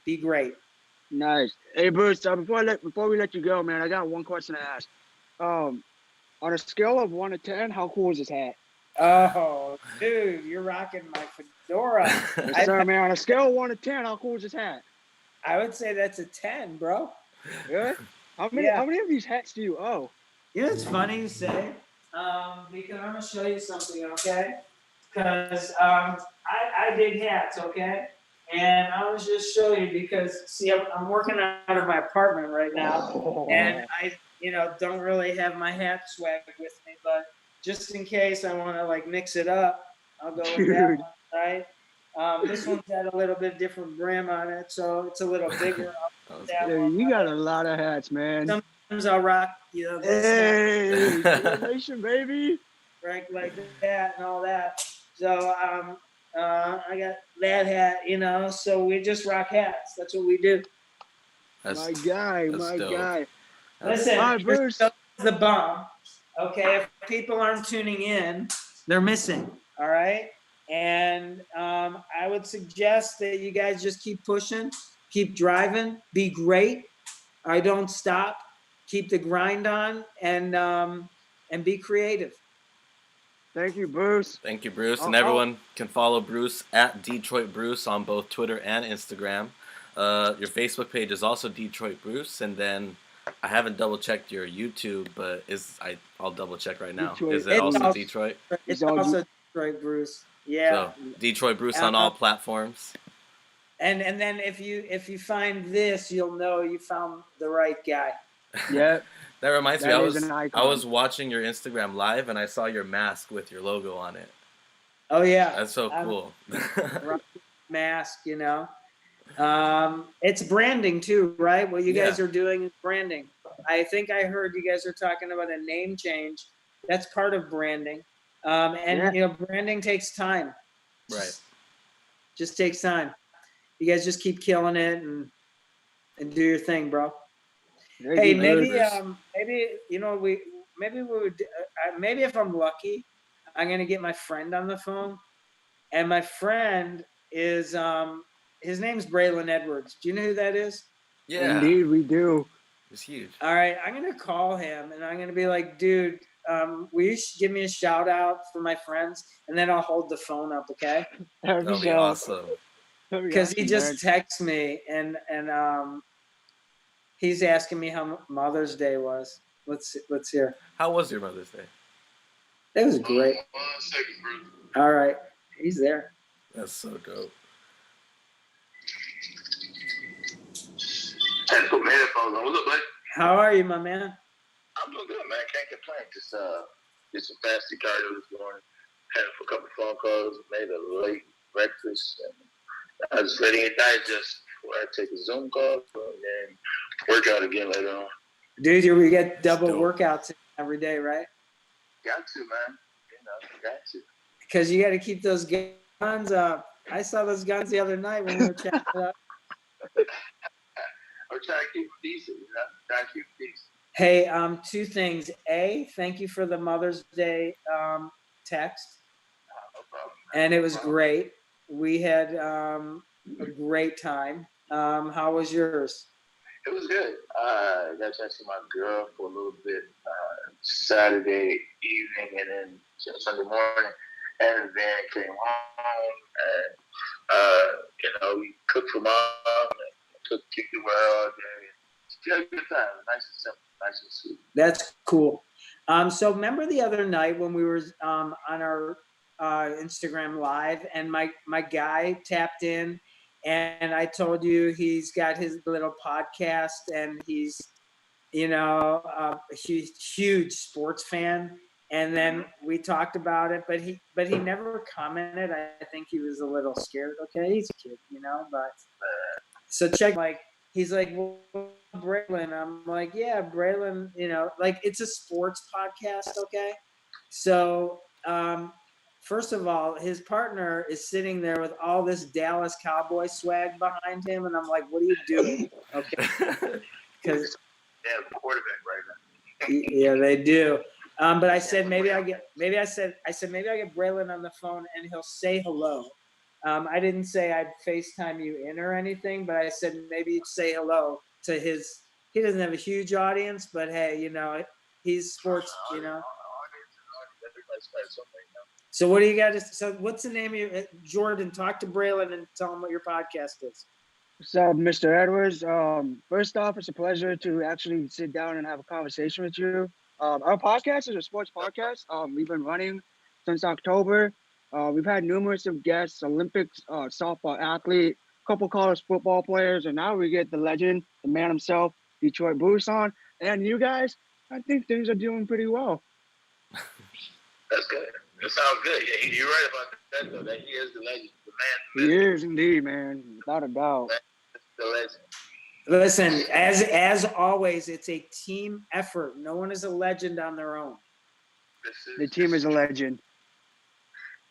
S3: Be great.
S2: Nice. Hey, Bruce, before we let you go, man, I got one question to ask. On a scale of 1 to 10, how cool is this hat?
S3: Oh, dude, you're rocking my fedora.
S2: Yes, sir, man. On a scale of 1 to 10, how cool is this hat?
S3: I would say that's a 10, bro.
S2: Yeah? How many of these hats do you owe?
S3: It's funny you say, because I'm going to show you something, okay? Because I dig hats, okay? And I was just showing you because, see, I'm working out of my apartment right now, and I, don't really have my hat swag with me, but just in case I want to, mix it up, I'll go with that one, right? This one's got a little bit different brim on it, so it's a little bigger.
S2: You got a lot of hats, man.
S3: Sometimes I'll rock,
S2: Hey, nation, baby.
S3: Right, like that and all that. So I got that hat, so we just rock hats. That's what we do.
S2: My guy.
S3: Listen, Bruce. The bomb. Okay, if people aren't tuning in, they're missing. All right. And I would suggest that you guys just keep pushing, keep driving, be great. I don't stop. Keep the grind on, and be creative.
S2: Thank you, Bruce.
S1: Thank you, Bruce. And
S2: Oh,
S1: everyone can follow Bruce at DetroitBruce on both Twitter and Instagram. Your Facebook page is also Detroit Bruce, and then I haven't double checked your YouTube, but I'll double check right now.
S2: Detroit
S1: Is it
S3: It's
S1: also
S3: also-
S1: Detroit?
S3: It's
S2: all
S3: also Detroit Bruce. Yeah.
S1: So Detroit Bruce on all platforms.
S3: And then if you find this, you'll know you found the right guy.
S2: Yeah.
S1: That reminds me,
S2: That
S1: I
S2: is
S1: was
S2: an
S1: I
S2: icon.
S1: was watching your Instagram live and I saw your mask with your logo on it.
S3: Oh yeah.
S1: That's so
S3: I'm-
S1: cool.
S3: Mask, it's branding too, right? What you guys
S1: Yeah.
S3: are doing is branding. I think I heard you guys are talking about a name change. That's part of branding. And
S2: Yeah.
S3: branding takes time.
S1: Right.
S3: Just takes time. You guys just keep killing it and do your thing, bro.
S2: Thank
S3: Hey,
S2: you,
S3: maybe
S2: Bruce.
S3: maybe if I'm lucky, I'm gonna get my friend on the phone, and my friend is his name's Braylon Edwards. Do you know who that is?
S1: Yeah.
S2: Indeed, we do.
S1: It's huge.
S3: All right, I'm gonna call him and I'm gonna be like, dude, will you give me a shout out for my friends, and then I'll hold the phone up, okay?
S1: That'll be awesome.
S3: Because he just texted me and he's asking me how Mother's Day was. Let's hear.
S1: How was your Mother's Day?
S3: It was great.
S4: 1 second, Bruce.
S3: All right, he's there.
S1: That's so dope.
S4: Had to put my headphones on. What's up, buddy?
S3: How are you, my man?
S4: I'm doing good, man. Can't complain. Just did some fasting cardio this morning. Had a couple phone calls. Made a late breakfast. And I was letting it digest before I take a Zoom call and then work out again later on.
S3: Dude, we get double
S1: Still.
S3: workouts every day, right?
S4: Got to, man. Got to.
S3: Because you got to keep those guns up. I saw those guns the other night when we were chatting it up.
S4: I'm trying to keep it decent, Trying to keep it decent.
S3: Hey, two things. A, thank you for the Mother's Day text,
S4: No problem.
S3: and it was great. We had a great time. How was yours?
S4: It was good. I got to see my girl for a little bit Saturday evening and then Sunday morning. And then came home and, we cooked for mom and kicked the world all day. Still a good time. Nice and simple, nice and sweet.
S3: That's cool. So remember the other night when we were on our Instagram Live and my guy tapped in and I told you he's got his little podcast and he's, a huge sports fan. And then we talked about it, but he never commented. I think he was a little scared. Okay, he's a kid, but so check, he's like, well, Braylon. I'm like, yeah, Braylon, it's a sports podcast, okay? So, first of all, his partner is sitting there with all this Dallas Cowboy swag behind him, and I'm like, what are you doing? Okay, because
S4: They have a quarterback right now.
S3: yeah, they do. But I said maybe I get Braylon on the phone and he'll say hello. I didn't say I'd FaceTime you in or anything, but I said maybe you'd say hello to his. He doesn't have a huge audience, but hey, he's sports.
S4: Everybody's got something,
S3: So what do you got? So what's the name of your Jordan? Talk to Braylon and tell him what your podcast is.
S2: What's up, Mr. Edwards? First off, it's a pleasure to actually sit down and have a conversation with you. Our podcast is a sports podcast. We've been running since October. We've had numerous of guests, Olympics, softball athlete, couple college football players, and now we get the legend, the man himself, Detroit Bruce on. And you guys, I think things are doing pretty well.
S4: That's good. That sounds good. Yeah, you're right about that, though. That he is the legend, the man.
S2: He is indeed, man, without a doubt.
S4: The legend.
S3: Listen, as always, it's a team effort. No one is a legend on their own.
S2: The team is a legend.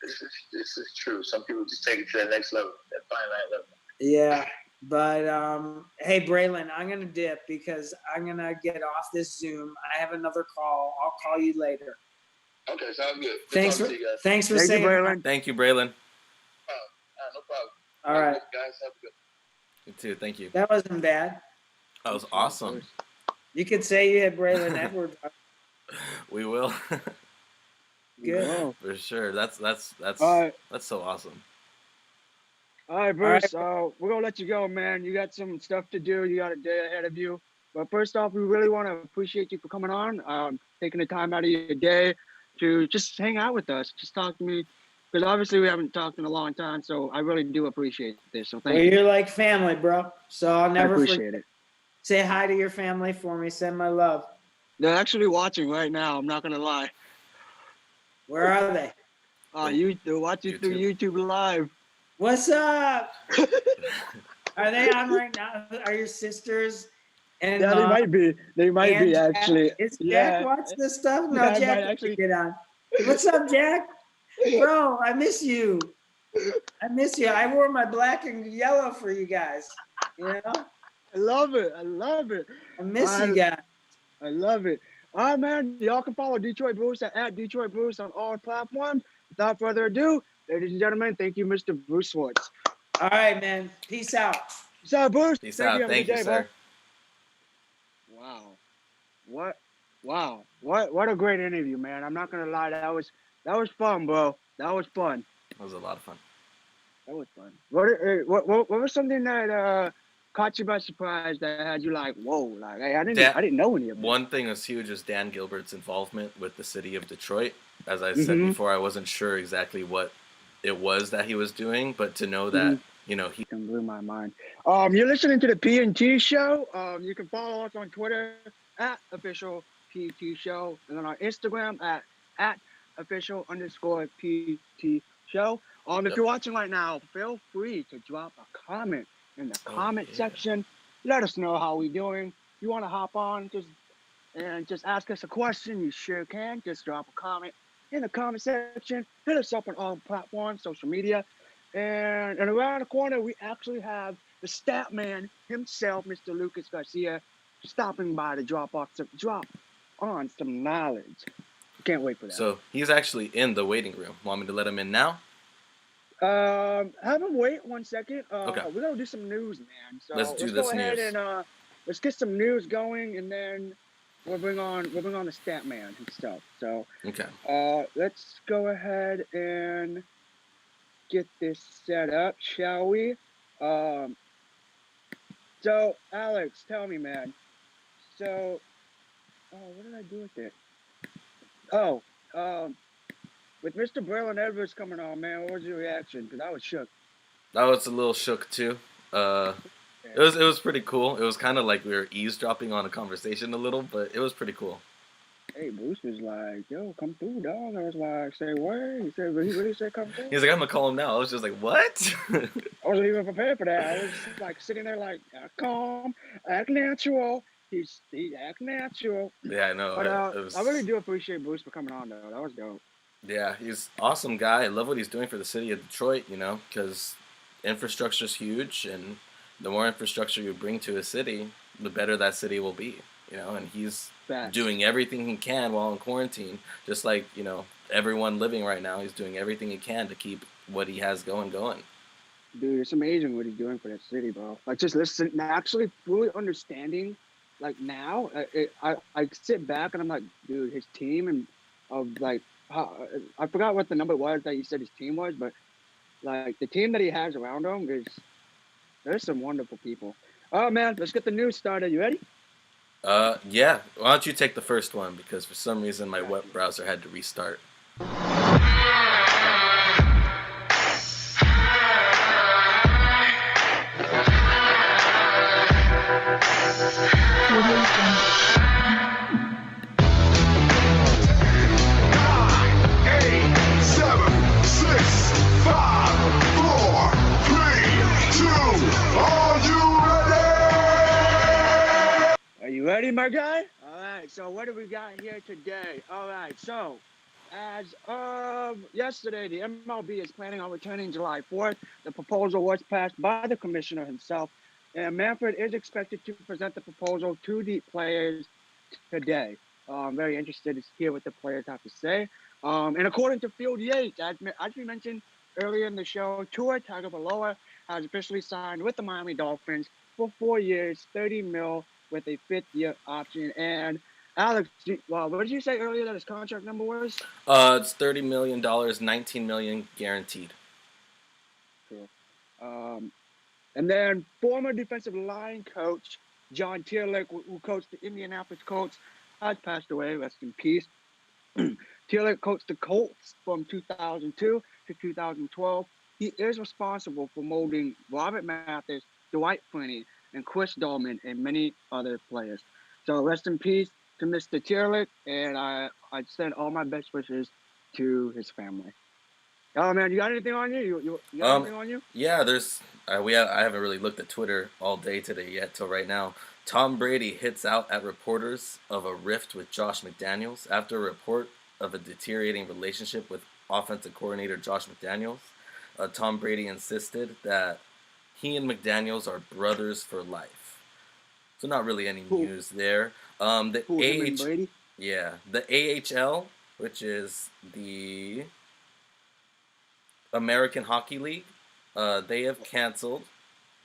S4: This is true. Some people just take it to the next level, that finite level.
S3: Yeah, but hey, Braylon, I'm gonna dip because I'm gonna get off this Zoom. I have another call. I'll call you later.
S4: Okay, sounds good. Good
S3: Thanks
S4: talking
S3: for
S4: to you guys.
S3: thanks for
S2: Thank you,
S3: saying.
S2: Braylon.
S1: Thank you, Braylon.
S3: All right.
S4: Guys, have a good.
S1: You too. Thank you.
S3: That wasn't bad.
S1: That was awesome.
S3: You could say you had Braylon Edwards.
S1: We will.
S3: Good.
S2: Whoa.
S1: For sure. That's
S2: All right.
S1: so awesome.
S2: All right, Bruce. We're gonna let you go, man. You got some stuff to do. You got a day ahead of you. But first off, we really want to appreciate you for coming on, taking the time out of your day to just hang out with us, just talk to me, because obviously we haven't talked in a long time. So I really do appreciate this. So thank
S3: Well,
S2: you.
S3: you're like family, bro. So I'll
S2: I
S3: never
S2: appreciate
S3: forget.
S2: it.
S3: Say hi to your family for me. Send my love.
S2: They're actually watching right now. I'm not gonna lie.
S3: Where are they?
S2: They're watching through YouTube Live.
S3: What's up? Are they on right now? Are your sisters and
S2: Yeah, they might be. They might
S3: and
S2: be
S3: Jack?
S2: actually.
S3: Is
S2: Yeah.
S3: Jack watch this stuff? No,
S2: Yeah, I
S3: Jack
S2: might
S3: doesn't
S2: actually-
S3: get on. What's up, Jack? Bro, I miss you. I miss you. I wore my black and yellow for you guys. You know?
S2: I love it. I love it.
S3: I miss you guys.
S2: I love it. All right, man. Y'all can follow Detroit Bruce at DetroitBruce on all platforms. Without further ado, ladies and gentlemen, thank you, Mr. Bruce Swartz.
S3: All right, man. Peace out.
S2: What's up, Bruce?
S1: Peace
S2: Thank
S1: out.
S2: you. Have a
S1: Thank
S2: good
S1: you,
S2: day,
S1: sir.
S2: bro. Wow. What a great interview, man. I'm not gonna lie. That was fun, bro. That was fun.
S1: That was a lot of fun.
S2: That was fun. What was something that caught you by surprise that had you like, whoa, like hey, I didn't know any of this.
S1: One thing that's huge is Dan Gilbert's involvement with the city of Detroit. As I said before, I wasn't sure exactly what it was that he was doing, but to know that, you know, he
S2: blew my mind. You're listening to the P&T Show. You can follow us on Twitter at official PT Show, and on our Instagram at official_PT Show. If you're watching right now, feel free to drop a comment in the comment section. Let us know how we doing. If you want to hop on just ask us a question, you sure can. Just drop a comment in the comment section. Hit us up on all platforms, social media. And around the corner, we actually have the stat man himself, Mr. Lucas Garcia, stopping by to drop on some knowledge. Can't wait for that.
S1: So he's actually in the waiting room. Want me to let him in now?
S2: Have him wait 1 second.
S1: Okay.
S2: We're gonna do some news, man. So
S1: Let's do
S2: go
S1: this
S2: ahead
S1: news.
S2: and let's get some news going, and then we'll bring on the stat man himself. So
S1: Okay.
S2: let's go ahead and get this set up, shall we? So Alex, tell me, man. So, what did I do with it? With Mr. Braylon Edwards coming on, man, what was your reaction? Because I was shook.
S1: I was a little shook too. It was pretty cool. It was kind of like we were eavesdropping on a conversation a little, but it was pretty cool.
S2: Hey, Bruce was like, yo, come through, dog. I was like, say what? He said, he really said come through?
S1: He's like, I'm gonna call him now. I was just like, what?
S2: I wasn't even prepared for that. I was just like sitting there like, act calm, act natural. He act natural.
S1: Yeah, I know.
S2: But
S1: It was,
S2: I really do appreciate Bruce for coming on, though. That was dope.
S1: Yeah, he's an awesome guy. I love what he's doing for the city of Detroit, you know, because infrastructure is huge, and the more infrastructure you bring to a city, the better that city will be, you know, and he's doing everything he can while in quarantine, just like, you know, everyone living right now. He's doing everything he can to keep what he has going.
S2: Dude, it's amazing what he's doing for that city, bro. Like, just listen, actually fully understanding, like, now, I sit back and I'm like, dude, his team and of, like, I forgot what the number was that you said his team was, but, like, the team that he has around him there's some wonderful people. Oh, man, let's get the news started. You ready?
S1: Yeah. Why don't you take the first one, because for some reason my web browser had to restart.
S2: Are you ready, my guy? All right, so what do we got here today? All right, so as of yesterday, the MLB is planning on returning July 4th. The proposal was passed by the commissioner himself, and Manfred is expected to present the proposal to the players today. I'm very interested to hear what the players have to say. And according to Field Yates, as we mentioned, earlier in the show, Tua Tagovailoa has officially signed with the Miami Dolphins for 4 years, 30 mil with a fifth-year option. And Alex, well, what did you say earlier that his contract number was?
S1: It's $30 million, 19 million guaranteed.
S2: Cool. And then former defensive line coach John Tierlick, who coached the Indianapolis Colts, has passed away. Rest in peace. Tierlick coached the Colts from 2002 to 2012. He is responsible for molding Robert Mathis, Dwight Freeney, and Chris Dolman, and many other players. So rest in peace to Mr. Tierlick, and I send all my best wishes to his family. Oh man, you got anything on you? You got anything on you?
S1: Yeah, I haven't really looked at Twitter all day today yet till right now. Tom Brady hits out at reporters of a rift with Josh McDaniels after a report of a deteriorating relationship with offensive coordinator Josh McDaniels. Tom Brady insisted that he and McDaniels are brothers for life. So not really any news there.
S2: Him and Brady?
S1: Yeah, the AHL, which is the American Hockey League, they have canceled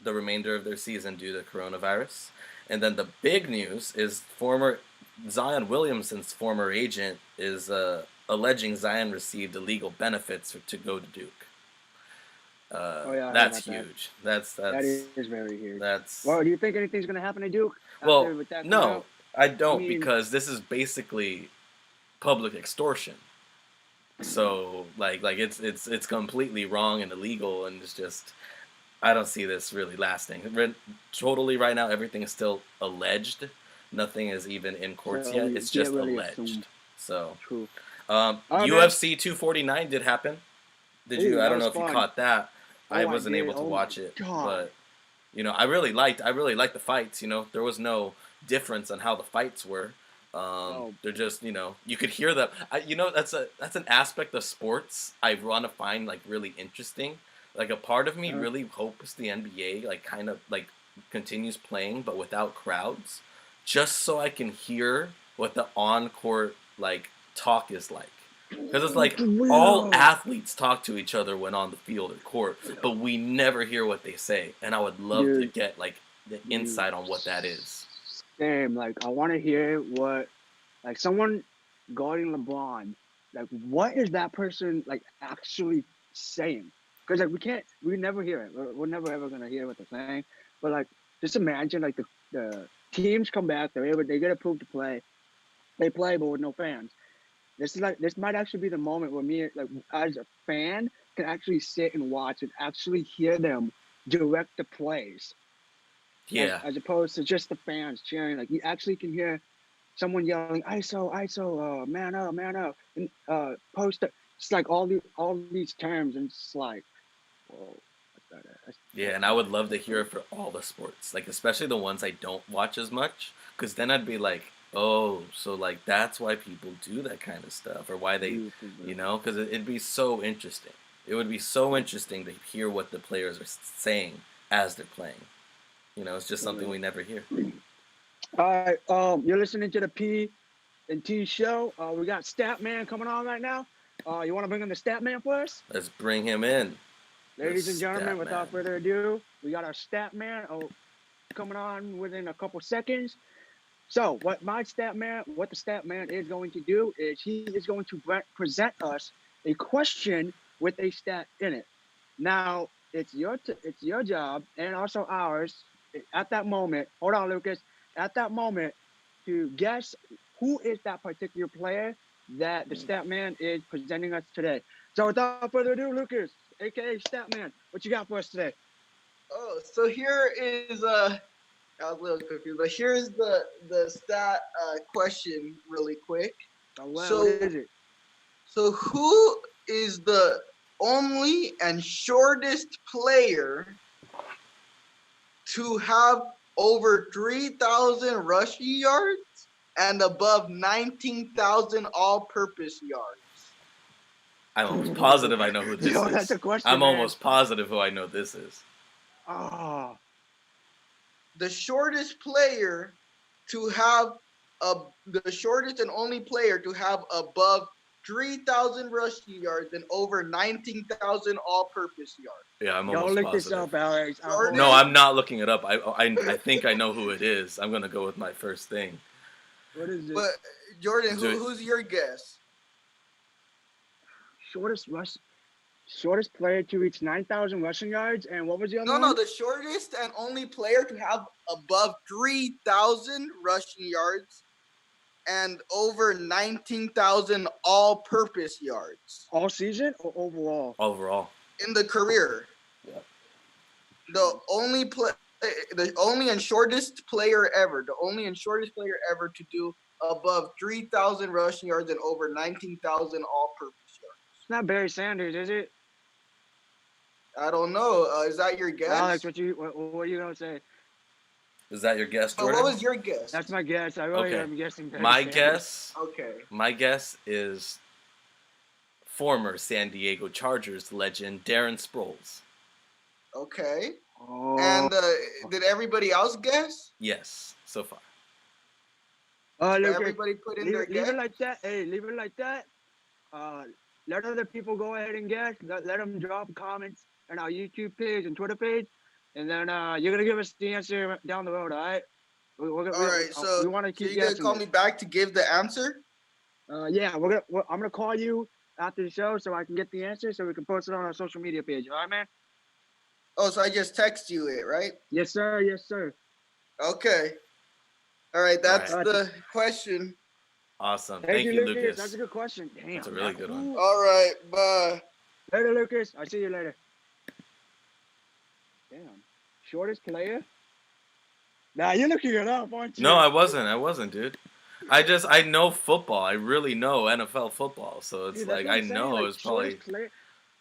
S1: the remainder of their season due to coronavirus. And then the big news is former Zion Williamson's former agent is alleging Zion received illegal benefits to go to Duke. That's huge. That
S2: is very huge.
S1: That's.
S2: Well, do you think anything's going to happen to Duke?
S1: Well, no, I don't, because this is basically public extortion. So like it's completely wrong and illegal, and it's just, I don't see this really lasting. Totally, right now everything is still alleged. Nothing is even in courts yet. It's just really alleged. So
S2: true.
S1: UFC 249 did happen. Did you? I don't know if you caught that. I wasn't able to watch it, but I really liked the fights. There was no difference on how the fights were. They're just, you could hear them. That's an aspect of sports I want to find like really interesting. Like a part of me really hopes the NBA like kind of like continues playing but without crowds, just so I can hear what the on-court like talk is like. Because it's like all athletes talk to each other when on the field or court, but we never hear what they say. And I would love to get like the insight on what that is.
S2: Same. Like I want to hear what, like someone guarding LeBron, like what is that person like actually saying? Because like we never hear it. We're never ever gonna hear what they're saying. But like just imagine like the teams come back, they get approved to play, they play but with no fans. This might actually be the moment where me, like as a fan, can actually sit and watch and actually hear them direct the plays.
S1: Yeah.
S2: As opposed to just the fans cheering. Like you actually can hear someone yelling ISO, man up, and post up. It's like all these terms, and it's like, whoa.
S1: Yeah, and I would love to hear it for all the sports, like especially the ones I don't watch as much, because then I'd be like, oh, so like that's why people do that kind of stuff, or why they, because it'd be so interesting. It would be so interesting to hear what the players are saying as they're playing. It's just something we never hear.
S2: All right, you're listening to the P and T show. We got Statman coming on right now. You want to bring in the Statman for us?
S1: Let's bring him in.
S2: Ladies and gentlemen, without further ado, we got our Statman coming on within a couple seconds. So what the Statman is going to do is he is going to present us a question with a stat in it. Now, it's your job and also ours at that moment. Hold on, Lucas. At that moment, to guess who is that particular player that the Statman is presenting us today. So without further ado, Lucas, aka Statman, what you got for us today?
S5: Oh, so here is I was a little confused, but here's the stat question really quick.
S2: Oh, well, what is it?
S5: So who is the only and shortest player to have over 3,000 rushing yards and above 19,000 all-purpose yards?
S1: I'm almost positive I know who this is.
S2: That's a question,
S1: I'm almost positive who I know this is.
S2: Oh.
S5: The shortest player to have the shortest and only player to have above 3,000 rushing yards and over 19,000 all-purpose yards.
S1: Yeah, I'm
S2: Don't
S1: almost
S2: look
S1: positive.
S2: this up, Alex.
S5: Jordan?
S1: No, I'm not looking it up. I think I know who it is. I'm gonna go with my first thing.
S2: What is it?
S5: But Jordan,
S1: Do it.
S5: who's your guess?
S2: Shortest player to reach 9,000 rushing yards, and what was the other one?
S5: No, the shortest and only player to have above 3,000 rushing yards and over 19,000 all-purpose yards
S2: All season or overall?
S1: Overall.
S5: in the career.
S1: Yeah.
S5: The only and shortest player ever to do above 3,000 rushing yards and over 19,000 all-purpose yards.
S2: It's not Barry Sanders, is it?
S5: I don't know. Is that your guess?
S2: Alex, what are you gonna say?
S1: Is that your guess,
S5: But
S1: Jordan?
S5: what was your guess?
S2: That's my guess. I really
S1: Okay.
S2: am guessing Barry
S1: My
S2: Sanders.
S1: guess.
S5: Okay.
S1: My guess is former San Diego Chargers legend Darren Sproles.
S5: Okay.
S2: Oh.
S5: And did everybody else guess?
S1: Yes, so far.
S5: Did
S2: Lucas,
S5: everybody put in their
S2: leave
S5: guess?
S2: it like that. Hey, leave it like that. Let other people go ahead and guess. Let them drop comments on our YouTube page and Twitter page, and then you're gonna give us the answer down the road. All right?
S5: All right. So
S2: we want to
S5: so
S2: keep
S5: you gonna
S2: guessing.
S5: call me back to give the answer?
S2: Yeah, I'm gonna call you after the show so I can get the answer so we can post it on our social media page. All right, man?
S5: Oh, so I just text you it, right?
S2: Yes, sir. Yes, sir.
S5: Okay. All right. That's
S2: Right.
S5: the question.
S1: Awesome.
S2: Thank you, Lucas.
S1: Lucas.
S2: That's a good question. Damn.
S1: That's a really good one.
S5: All right. Bye.
S2: Later, Lucas. I'll see you later. Damn. Shortest player? Nah, you're looking it up, aren't you?
S1: No, I wasn't, dude. I know football. I really know NFL football. So it's
S2: Dude,
S1: like
S2: that's what
S1: I
S2: I'm saying,
S1: know
S2: like,
S1: it's probably.
S2: shortest player.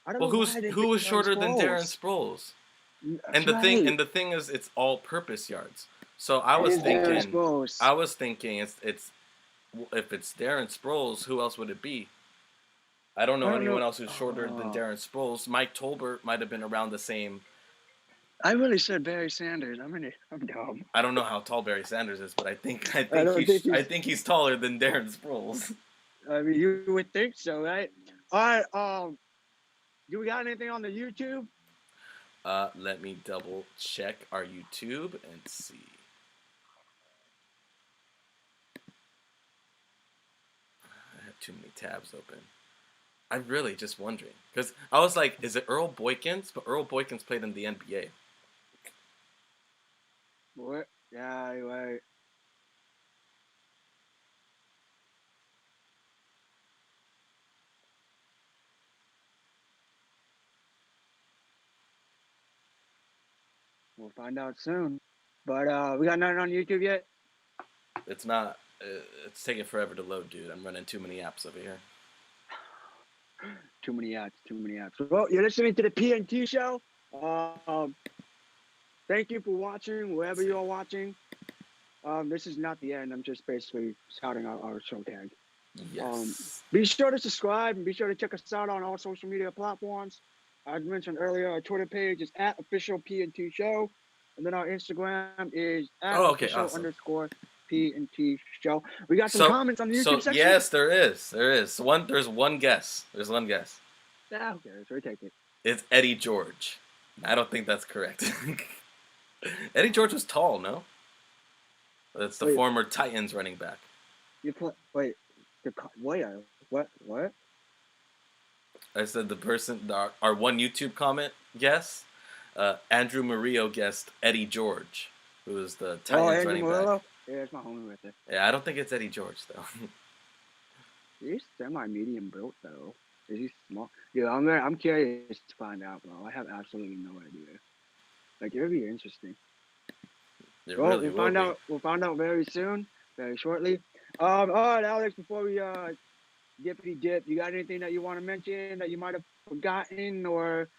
S2: I don't
S1: Well,
S2: know why I didn't
S1: who
S2: think
S1: was shorter than Darren
S2: Sproles.
S1: Sproles?
S2: That's
S1: And the
S2: right.
S1: thing is, it's all-purpose yards. So I
S2: It
S1: was
S2: is Darren
S1: thinking,
S2: Sproles.
S1: it's if it's Darren Sproles, who else would it be? I don't know anyone else who's shorter than Darren Sproles. Mike Tolbert might have been around the same.
S2: I really said Barry Sanders. I'm dumb.
S1: I don't know how tall Barry Sanders is, but I think he's taller than Darren Sproles.
S2: I mean, you would think so, right? All right. Do we got anything on the YouTube?
S1: Let me double check our YouTube and see. I have too many tabs open. I'm really just wondering because I was like, is it Earl Boykins? But Earl Boykins played in the NBA.
S2: What? Yeah, right. We'll find out soon. But we got nothing on YouTube yet?
S1: It's not. It's taking forever to load, dude. I'm running too many apps over here.
S2: Too many apps. Well, you're listening to the PNT show. Thank you for watching, wherever you're watching. This is not the end. I'm just basically shouting out our show tag.
S1: Yes.
S2: Be sure to subscribe and be sure to check us out on all social media platforms. As mentioned earlier, our Twitter page is @officialPNT show. And then our Instagram is @official_PNT show. We got some comments on the YouTube section.
S1: Yes, there is. There's one guess. There's one guess.
S2: Yeah, okay, so we take it.
S1: It's Eddie George. I don't think that's correct. Eddie George was tall, no? That's the former Titans running back.
S2: What?
S1: I said the person, our one YouTube comment guess, Andrew Murillo guessed Eddie George, who was the Titans running back.
S2: Yeah, it's my homie right there.
S1: Yeah, I don't think it's Eddie George, though.
S2: He's semi-medium built, though. Is he small? Yeah, I'm curious to find out, bro. I have absolutely no idea. Like, it'll be interesting. We'll find out very soon, very shortly. All right, Alex, before we dippity dip, you got anything that you want to mention that you might have forgotten or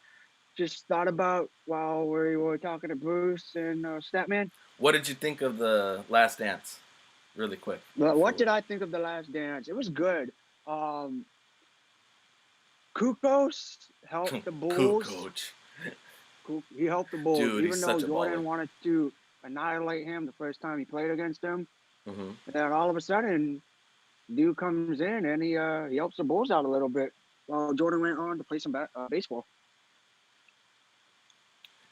S2: just thought about while we were talking to Bruce and Statman?
S1: What did you think of the Last Dance? Really quick.
S2: What did I think of the Last Dance? It was good. Kukos helped the Bulls. He helped the Bulls,
S1: dude,
S2: even though Jordan wanted to annihilate him the first time he played against him.
S1: Mm-hmm.
S2: And then all of a sudden, dude comes in and he helps the Bulls out a little bit while Jordan went on to play some baseball.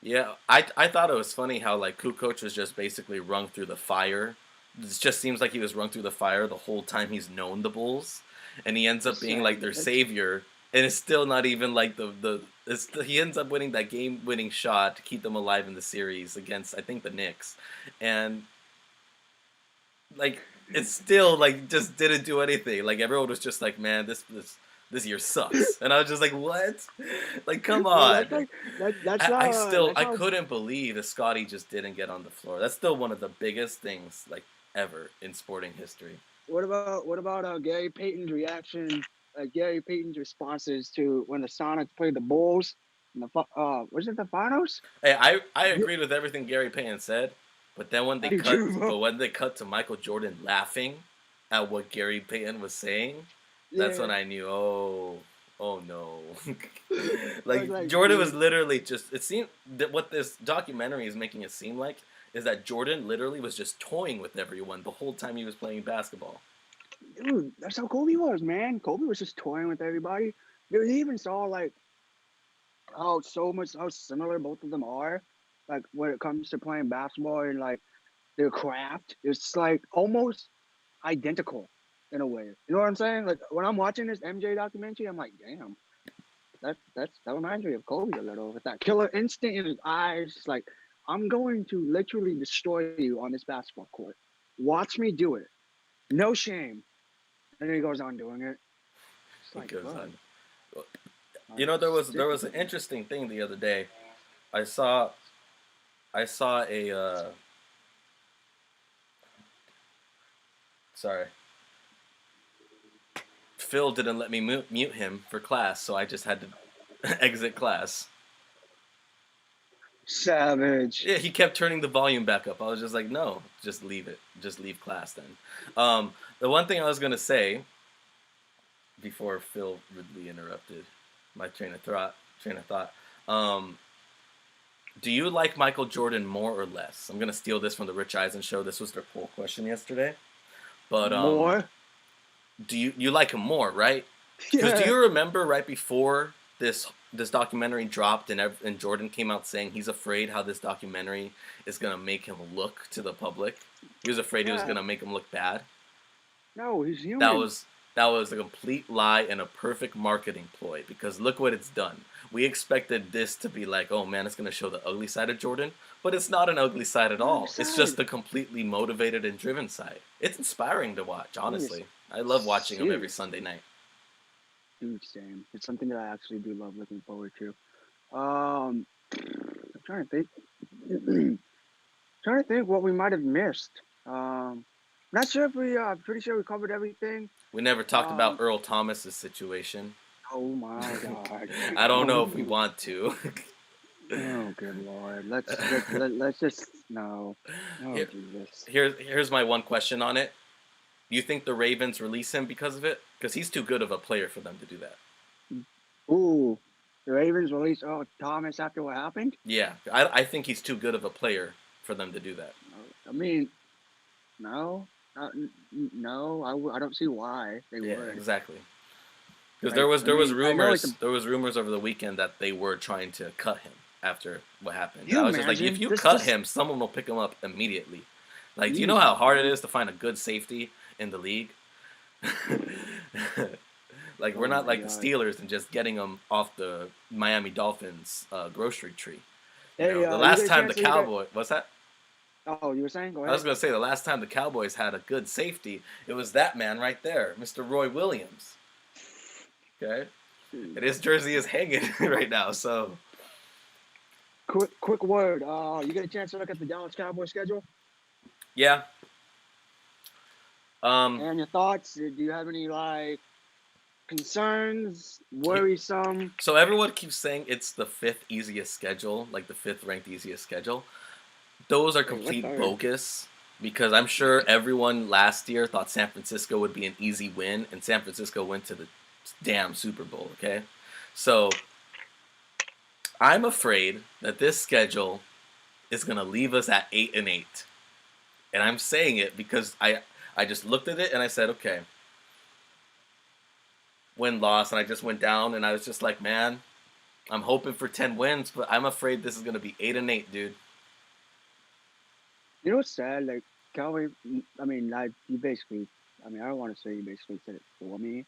S1: Yeah, I thought it was funny how like Kukoc was just basically rung through the fire. It just seems like he was rung through the fire the whole time he's known the Bulls, and he ends up being like their savior. And it's still not even like he ends up winning that game-winning shot to keep them alive in the series against I think the Knicks, and like it's still like just didn't do anything. Like everyone was just like, man, this year sucks, and I was just like, what? Like, come on. I couldn't believe that Scotty just didn't get on the floor. That's still one of the biggest things like ever in sporting history.
S2: What about Gary Payton's reaction? Gary Payton's responses to when the Sonics played the Bulls in the was it the finals?
S1: Hey, I agreed with everything Gary Payton said, but then when they cut to Michael Jordan laughing at what Gary Payton was saying, that's when I knew, oh no. like Jordan was literally just, it seemed that what this documentary is making it seem like is that Jordan literally was just toying with everyone the whole time he was playing basketball.
S2: Dude, that's how Kobe was, man. Kobe was just toying with everybody. Dude, he even saw like how similar both of them are, like when it comes to playing basketball and like their craft. It's like almost identical in a way. You know what I'm saying? Like when I'm watching this MJ documentary, I'm like, damn, that reminds me of Kobe a little with that killer instinct in his eyes. It's like, I'm going to literally destroy you on this basketball court. Watch me do it. No shame. And then he goes on doing it. It's like,
S1: you know, there was an interesting thing the other day. I saw a sorry. Phil didn't let me mute him for class, so I just had to exit class.
S2: Savage.
S1: Yeah, he kept turning the volume back up. I was just like, no, just leave it. Just leave class then. The one thing I was gonna say before Phil rudely interrupted my train of thought. Do you like Michael Jordan more or less? I'm gonna steal this from the Rich Eisen show. This was their poll question yesterday. But
S2: more?
S1: Do you like him more, right? Because do you remember right before this documentary dropped and Jordan came out saying he's afraid how this documentary is gonna make him look to the public? He was afraid it was gonna make him look bad.
S2: No, he's human.
S1: That was a complete lie and a perfect marketing ploy because look what it's done. We expected this to be like, oh man, it's gonna show the ugly side of Jordan, but it's not an ugly side at all. It's just the completely motivated and driven side. It's inspiring to watch, honestly. I love watching him every Sunday night.
S2: Dude, same. It's something that I actually do love looking forward to. I'm trying to think what we might have missed. Not sure if I'm pretty sure we covered everything.
S1: We never talked about Earl Thomas's situation.
S2: Oh my God.
S1: I don't know if we want to.
S2: Oh good Lord. Let's just no. Jesus.
S1: Here's my one question on it. Do you think the Ravens release him because of it? Because he's too good of a player for them to do that.
S2: Ooh, the Ravens released Thomas after what happened?
S1: Yeah, I think he's too good of a player for them to do that.
S2: I mean, no, I don't see why they would.
S1: Yeah, exactly. Because there was rumors over the weekend that they were trying to cut him after what happened. I was just like, if you cut him, someone will pick him up immediately. Like, do you know how hard it is to find a good safety in the league? Like, we're not like the Steelers and just getting them off the Miami Dolphins grocery tree. You know, the last time the Cowboys... What's that?
S2: Oh, you were saying? Go ahead.
S1: I was going to say, the last time the Cowboys had a good safety, it was that man right there, Mr. Roy Williams. Okay? And his jersey is hanging right now, so...
S2: Quick word. You get a chance to look at the Dallas Cowboys schedule?
S1: Yeah.
S2: And your thoughts? Do you have any, like, concerns? Worrisome?
S1: So everyone keeps saying it's the 5th easiest schedule, like the 5th ranked easiest schedule. Those are complete bogus because I'm sure everyone last year thought San Francisco would be an easy win, and San Francisco went to the damn Super Bowl, okay? So I'm afraid that this schedule is going to leave us at 8-8. And I'm saying it because I just looked at it and I said, okay, win-loss, and I just went down, and I was just like, man, I'm hoping for 10 wins, but I'm afraid this is gonna be 8-8, dude.
S2: You know what's sad? Like Cowboy. I mean, you basically. I mean, I don't want to say you basically said it for me,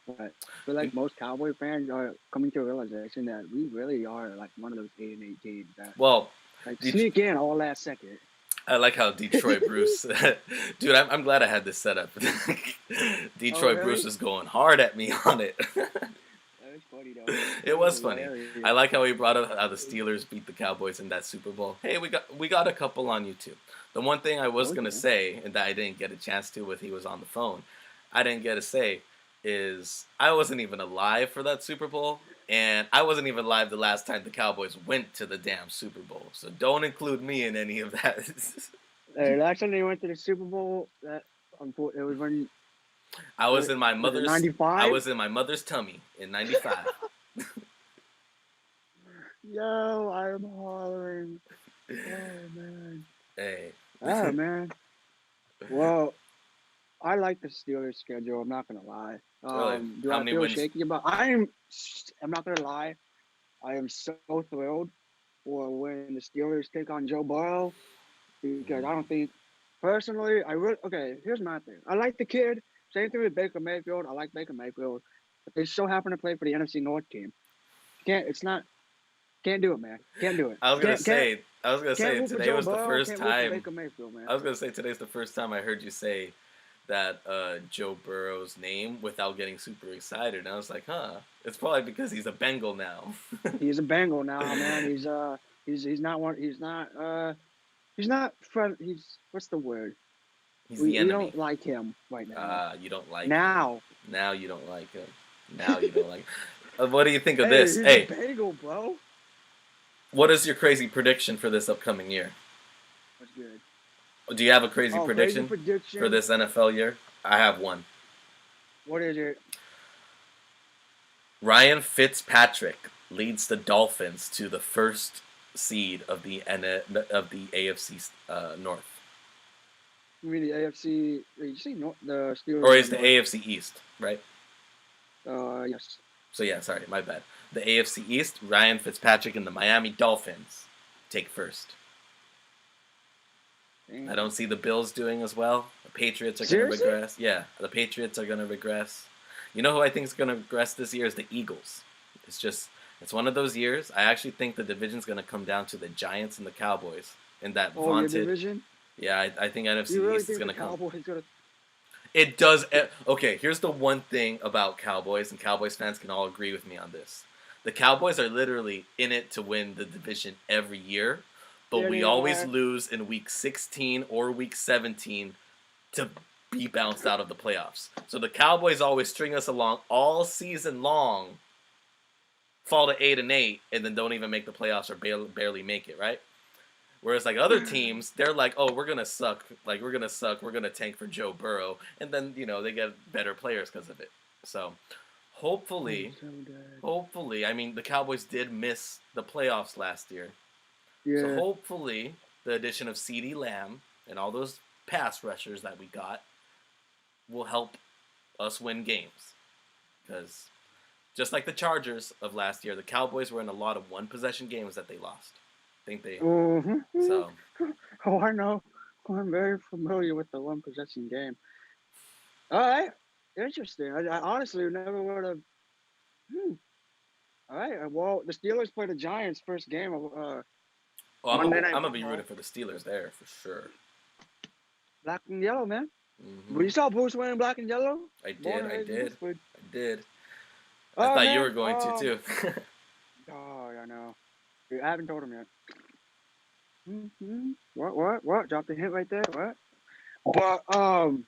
S2: but I feel like most Cowboy fans are coming to a realization that we really are like one of those 8-8 teams that
S1: Well,
S2: like
S1: Det-
S2: sneak in all last second.
S1: I like how Detroit Bruce, dude. I'm glad I had this set up. Detroit
S2: really?
S1: Bruce is going hard at me on it.
S2: That was funny though.
S1: It was funny.
S2: hilarious.
S1: I like how he brought up how the Steelers beat the Cowboys in that Super Bowl. Hey, we got a couple on YouTube. The one thing I was gonna
S2: Okay.
S1: say, and that I didn't get a chance to with he was on the phone, I didn't get to say, is I wasn't even alive for that Super Bowl, and I wasn't even alive the last time the Cowboys went to the damn Super Bowl. So don't include me in any of that.
S2: Last time they went to the Super Bowl, it was when
S1: I was in my
S2: was it
S1: mother's.
S2: 95?
S1: I was in my mother's tummy in '95.
S2: Yo, I'm hollering. Oh man.
S1: Hey.
S2: Oh man. Well, I like the Steelers schedule. I'm not gonna lie.
S1: Really?
S2: Do
S1: How
S2: I
S1: many
S2: feel
S1: wins?
S2: shaky about? I'm not gonna lie. I am so thrilled for when the Steelers take on Joe Burrow because I don't think personally okay. Here's my thing. I like the kid. Same thing with Baker Mayfield. I like Baker Mayfield, but they so happen to play for the NFC North team. Can't do it, man. Can't do it.
S1: I was gonna say
S2: Can't root for
S1: today
S2: Joe
S1: was the
S2: Burrow,
S1: first
S2: can't root for
S1: time.
S2: Baker Mayfield, man.
S1: I was gonna say today's the first time I heard you say that Joe Burrow's name without getting super excited. And I was like, huh. It's probably because he's a Bengal now.
S2: He's a Bengal now, man. He's not one. He's not friend. He's what's the word?
S1: He's
S2: We
S1: the enemy.
S2: don't like him right now.
S1: You don't like him.
S2: Now.
S1: Now you don't like him. Now you don't like him. What do you think of
S2: Hey,
S1: this?
S2: he's
S1: Hey,
S2: a Bengal, bro.
S1: what is your crazy prediction for this upcoming year?
S2: That's good.
S1: Do you have a crazy
S2: Oh,
S1: prediction
S2: crazy prediction
S1: for this NFL year? I have one.
S2: What is it?
S1: Ryan Fitzpatrick leads the Dolphins to the first seed of the AFC North,
S2: You mean the AFC? You see, the Steelers.
S1: or is the
S2: North.
S1: AFC East, right?
S2: Yes.
S1: So yeah, sorry, my bad. The AFC East, Ryan Fitzpatrick and the Miami Dolphins take first.
S2: Damn.
S1: I don't see the Bills doing as well. The Patriots are going to
S2: Seriously?
S1: regress. Yeah, the Patriots are going to regress. You know who I think is going to regress this year is the Eagles. It's one of those years. I actually think the division's going to come down to the Giants and the Cowboys in that
S2: Oh, your
S1: vaunted.
S2: division?
S1: Yeah, I think NFC
S2: You really
S1: East is
S2: think
S1: going
S2: the
S1: to come.
S2: Cowboys gonna?
S1: It does. Okay, here's the one thing about Cowboys, and Cowboys fans can all agree with me on this. The Cowboys are literally in it to win the division every year, but
S2: Yeah,
S1: we
S2: they
S1: always
S2: are.
S1: lose in week 16 or week 17 to be bounced out of the playoffs. So the Cowboys always string us along all season long, fall to 8-8, and then don't even make the playoffs or barely make it, right? Whereas like other teams, they're like, oh, we're gonna suck, we're gonna tank for Joe Burrow, and then they get better players because of it. So hopefully, I mean the Cowboys did miss the playoffs last year.
S2: Yeah.
S1: So hopefully the addition of CeeDee Lamb and all those pass rushers that we got will help us win games. Because just like the Chargers of last year, the Cowboys were in a lot of one-possession games that they lost. I think they...
S2: Mhm.
S1: So...
S2: Oh, I know. I'm very familiar with the one possession game. All right. Interesting. I honestly never would have. All right. Well, the Steelers play the Giants first game of
S1: Well, I'm
S2: Monday
S1: gonna
S2: Night
S1: be
S2: Football.
S1: rooting for the Steelers there for sure.
S2: Black and yellow, man.
S1: Mhm.
S2: Well, you saw Bruce wearing black and yellow?
S1: I
S2: Born and raised in
S1: did.
S2: Pittsburgh.
S1: I did.
S2: Oh,
S1: I thought you
S2: man,
S1: were going to too.
S2: Oh, I know. I haven't told him yet. What? Dropped the hint right there. What? But oh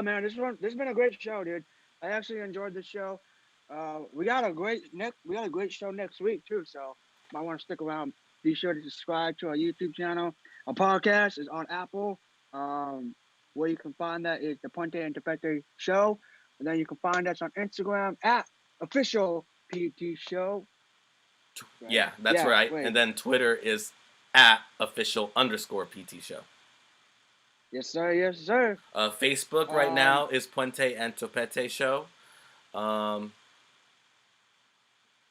S2: man, this has been a great show, dude. I actually enjoyed this show. We got a great show next week too. So might want to stick around. Be sure to subscribe to our YouTube channel. Our podcast is on Apple. Where you can find that is the Ponte and Tepete Show, and then you can find us on Instagram at official PT Show. Right?
S1: Yeah, that's right.
S2: wait.
S1: And then Twitter is at official_PT Show.
S2: Yes, sir. Yes, sir.
S1: Facebook right now is Puente and Topete Show.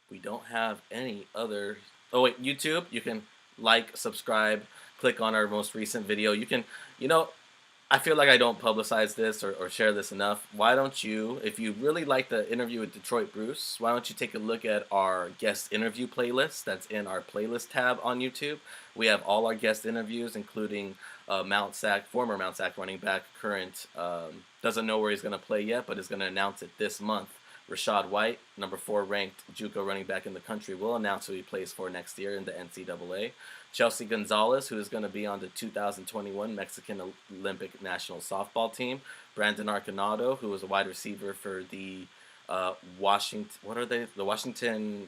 S1: We don't have any other. Oh wait, YouTube. You can like, subscribe, click on our most recent video. You can, you know, I feel like I don't publicize this or share this enough. Why don't you, if you really like the interview with Detroit Bruce, why don't you take a look at our guest interview playlist that's in our playlist tab on YouTube? We have all our guest interviews, including former Mount Sac running back, current, doesn't know where he's going to play yet, but is going to announce it this month. Rashad White, number 4 ranked JUCO running back in the country, will announce who he plays for next year in the NCAA. Chelsea Gonzalez, who is going to be on the 2021 Mexican Olympic national softball team. Brandon Arconado, who is a wide receiver for the Washington. What are they? The Washington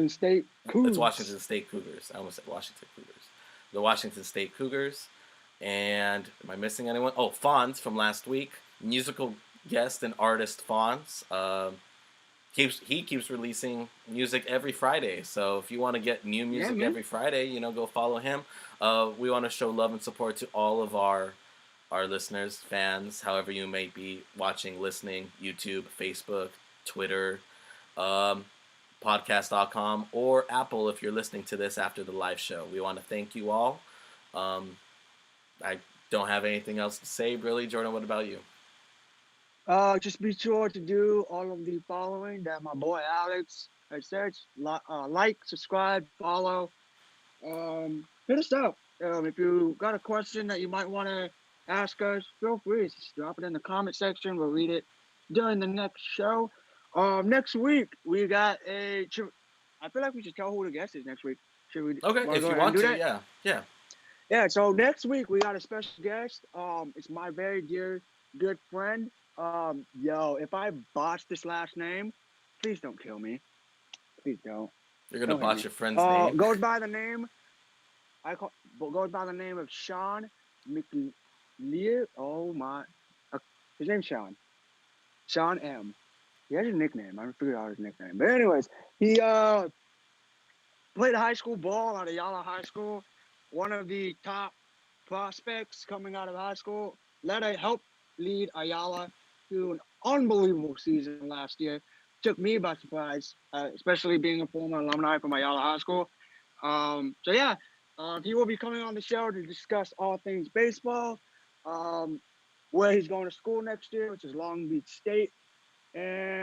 S2: State Cougars.
S1: It's Washington State Cougars. I almost said Washington Cougars. The Washington State Cougars. And am I missing anyone? Oh, Fonz from last week. Musical guest and artist Fonz. He keeps releasing music every Friday. So if you want to get new music every Friday, go follow him. We want to show love and support to all of our listeners, fans, however you may be watching, listening, YouTube, Facebook, Twitter, podcast.com, or Apple if you're listening to this after the live show. We want to thank you all. I don't have anything else to say, really. Jordan, what about you?
S2: Just be sure to do all of the following that my boy Alex has said. Like, subscribe, follow. Hit us up. If you got a question that you might want to ask us, feel free. Just drop it in the comment section. We'll read it during the next show. Next week, we got I feel like we should tell who the guest is next week. Should we?
S1: Okay, if you want to, yeah.
S2: Yeah, so next week we got a special guest. It's my very dear, good friend. If I botch this last name, please don't kill me. Please don't.
S1: You're gonna botch your friend's name.
S2: Goes by the name of Sean McLear. Oh my, his name's Sean. Sean M. He has a nickname. I haven't figured out his nickname. But anyways, he played high school ball at Ayala High School. One of the top prospects coming out of high school. Helped lead Ayala to an unbelievable season last year. Took me by surprise, especially being a former alumni from Ayala High School. He will be coming on the show to discuss all things baseball, where he's going to school next year, which is Long Beach State, and